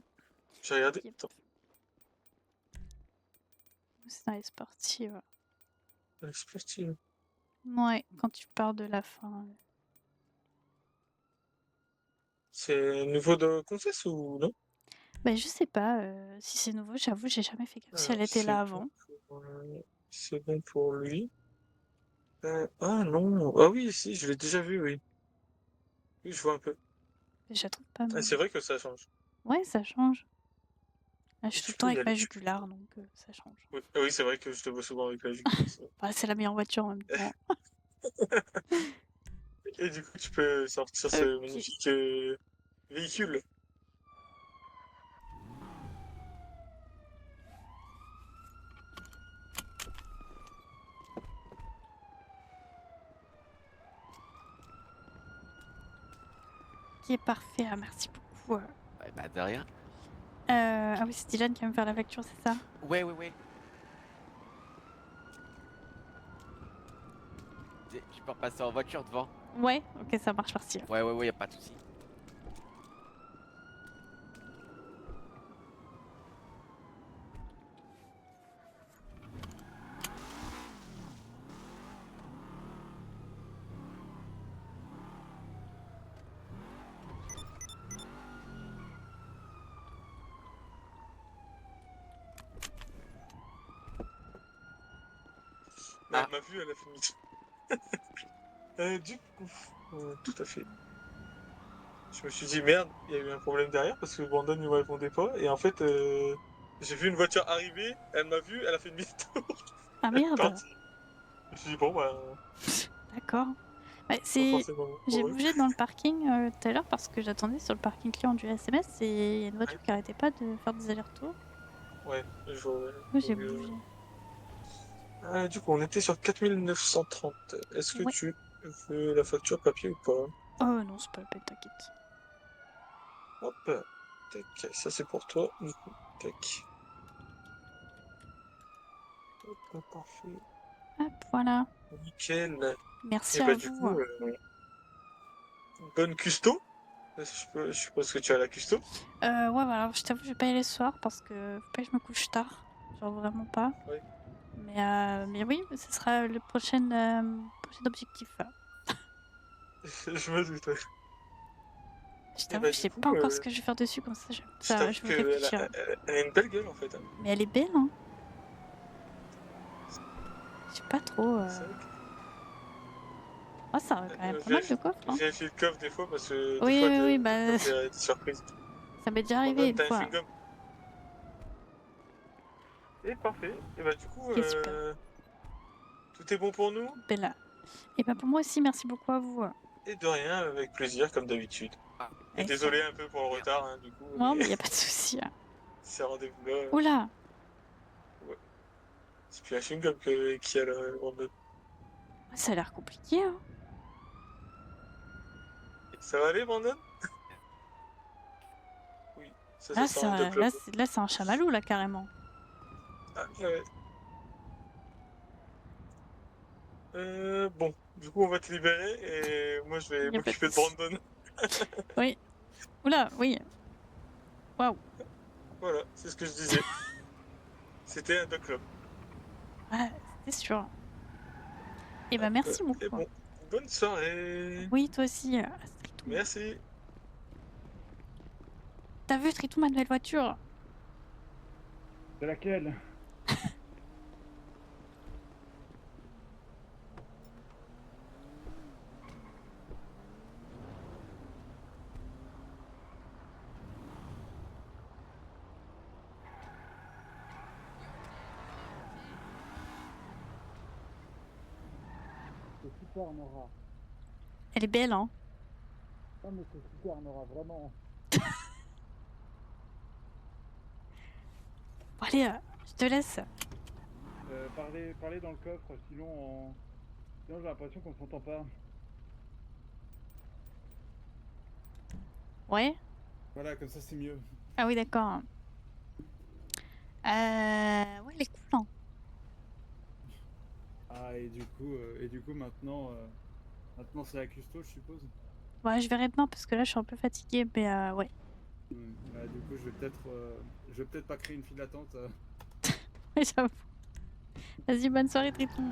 J'ai regardé. Yep. Attends, C'est dans les sportives. c'est sportive. Ouais, quand tu pars de la fin. C'est nouveau de Confess ou non? Bah, je sais pas si c'est nouveau, j'avoue, j'ai jamais fait gaffe si elle Alors, était là avant. c'est bon pour lui. Ah non, ah oui, si, je l'ai déjà vu, oui. Oui, je vois un peu. Mais je la trouve pas Ah, mal. c'est vrai que ça change. Ouais, ça change. Là, je suis tout Tu le temps peux y avec ma aller. jugulaire, donc ça change. Oui, ah oui, c'est vrai que je te vois souvent avec la jupe. Bah, c'est la meilleure voiture en même temps. Et du coup, tu peux sortir ce Ok. magnifique véhicule. Qui est parfait, ah, merci beaucoup. Ouais, bah de rien. Ah oui, c'est Dylan qui va me faire la facture, c'est ça? Ouais, ouais, ouais. Tu peux repasser en voiture devant. Ouais, ok, ça marche, merci. Ouais, ouais, ouais, y a pas de souci. Mais Ah. elle m'a vu, elle a fait midi. Du coup, tout à fait. Je me suis dit, merde, il y a eu un problème derrière parce que Brandon ne me répondait pas. Et en fait, j'ai vu une voiture arriver, elle m'a vu, elle a fait demi-tour. Ah Elle est merde! partie. Je me suis dit, bon, bah, D'accord. Bah, pas forcément J'ai pour eux. bougé dans le parking tout à l'heure parce que j'attendais sur le parking client du SMS et il y a une voiture qui arrêtait pas de faire des allers-retours. Ouais, je vois. Oui, j'ai bougé. Du coup, on était sur 4930. Est-ce que Ouais. tu veux la facture papier ou pas? Oh non, c'est pas la peine, t'inquiète. Hop. Tac, ça c'est pour toi, du coup. Tac. Hop, parfait. Hop, voilà. Nickel. Merci Et à bah du vous. coup, bonne custo. Je suppose que tu as la custo. Ouais, voilà, je t'avoue, je vais pas y aller ce soir parce que faut pas que je me couche tard. Genre vraiment pas. Ouais. Mais oui, ce sera le prochain objectif. Je me doute, ouais. Je Et t'avoue, bah je du sais coup, pas encore ce que je vais faire dessus, comme ça, je t'avoue je vais qu'elle réfléchir. elle a une belle gueule en fait. Hein. Mais elle est belle, hein. Je sais pas trop. C'est vrai que Oh, ça a quand même je pas mal de coffres, hein. vérifie le coffre des fois parce que des Oui, fois oui, oui, des bah, fois, t'as des surprises. ça m'est déjà arrivé Brandon, une t'as un fois. chewing-gum. Et parfait. Et bah du coup, Ok, super. tout est bon pour nous. Bella. Et bah, pour moi aussi, merci beaucoup à vous. Et de rien, avec plaisir comme d'habitude. Et Allez, désolé un peu pour le retard, hein, du coup, non, mais mais y a pas de souci. Hein. c'est rendez-vous là. Oula! Ouais. C'est plus un chewing-gum qui a le Brandon. Ça a l'air compliqué, hein. Ça va aller, Brandon? Oui, ça Là, sent de club. là, c'est un chamallow, là, carrément. Ah, ouais. Bon, du coup, on va te libérer et moi, je vais Y a pas de m'occuper de souci. Brandon. Oui. Oula, oui. Waouh. Voilà, c'est ce que je disais. C'était un dog club. Ouais, c'était sûr. Et bah, merci Et beaucoup. bon, bonne soirée. Oui, toi aussi, Triton. Merci. T'as vu, Triton, ma nouvelle voiture? C'est laquelle? C'est super, Nora. Elle est belle, hein. Non, mais c'est super, Nora, vraiment. Bon, allez, je te laisse. Parlez dans le coffre, sinon j'ai l'impression qu'on s'entend pas. Ouais? Voilà, comme ça c'est mieux. Ah oui, d'accord. Ouais, elle est cool, hein. Ah, et du coup maintenant c'est la custo, je suppose. Ouais, je verrai demain parce que là, je suis un peu fatiguée, mais ouais. Bah, du coup, je vais peut-être pas créer une file d'attente. J'avoue. Vas-y, bonne soirée, Triton.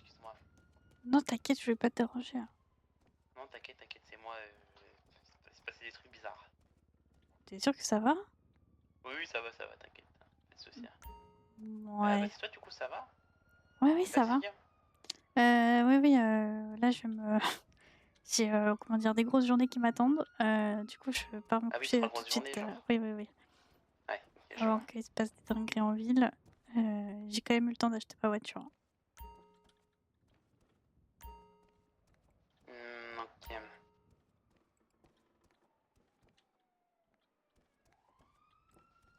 excuse-moi. Non, t'inquiète, je vais pas te déranger. Hein. Non, t'inquiète, c'est moi. C'est passé des trucs bizarres. T'es sûr que ça va? Oui, ça va, t'inquiète. Pas de soucis. Ouais. C'est toi, du coup, ça va? Oui, T'es ça va. fatigué? Oui, là, je vais me... J'ai comment dire, des grosses journées qui m'attendent. Du coup, je vais pas me Ah oui, coucher 3 tout grosses de suite. journées, genre. Oui. Ouais, ok, je Avant vois. qu'il se passe des dingueries en ville. J'ai quand même eu le temps d'acheter ma voiture. Ok.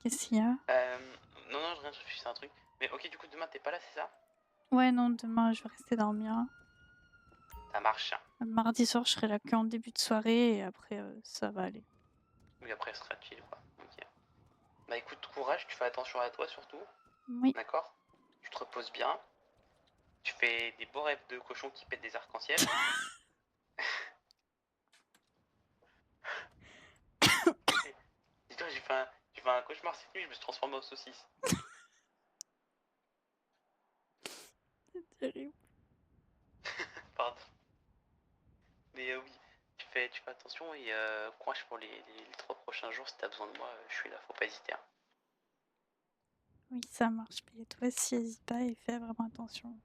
Qu'est-ce qu'il y a? Non, je réfléchis à un truc. Mais ok, du coup, demain, t'es pas là, c'est ça? Ouais, non, demain, je vais rester dormir. Ça marche. Mardi soir, je serai là qu'en début de soirée et après, ça va aller. Oui, après, ce sera chill, quoi. Ok. Bah écoute, courage, tu fais attention à toi, surtout. Oui. D'accord? Tu te reposes bien. Tu fais des beaux rêves de cochons qui pètent des arcs-en-ciel. Dis-toi, j'ai fait un cauchemar cette nuit, je me suis transformé en saucisse. C'est terrible. Pardon. Mais oui, tu fais attention et courage pour les 3 prochains jours. Si t'as besoin de moi, je suis là, faut pas hésiter. Hein. Oui, ça marche. Mais toi aussi, n'hésite pas et fais vraiment attention.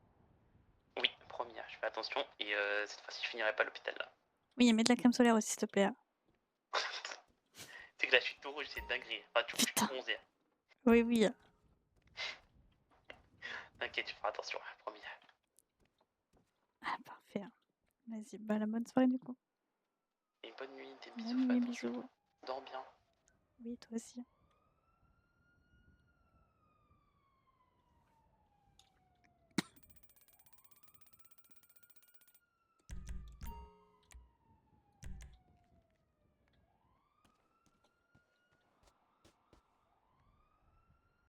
Oui, promis, je fais attention et cette fois-ci, je finirai pas à l'hôpital là. Oui, et mets de la crème solaire aussi, s'il te plaît. Hein. C'est que là, je suis tout rouge, c'est dinguerie. Enfin, du coup, je suis bronzé. Oui. T'inquiète, tu feras attention, promis. Ah, parfait. Hein. Vas-y, bah, la bonne soirée du coup. Et bonne nuit, des Bonne bisous, fais nuit, attention. bisous. Dors bien. Oui, toi aussi.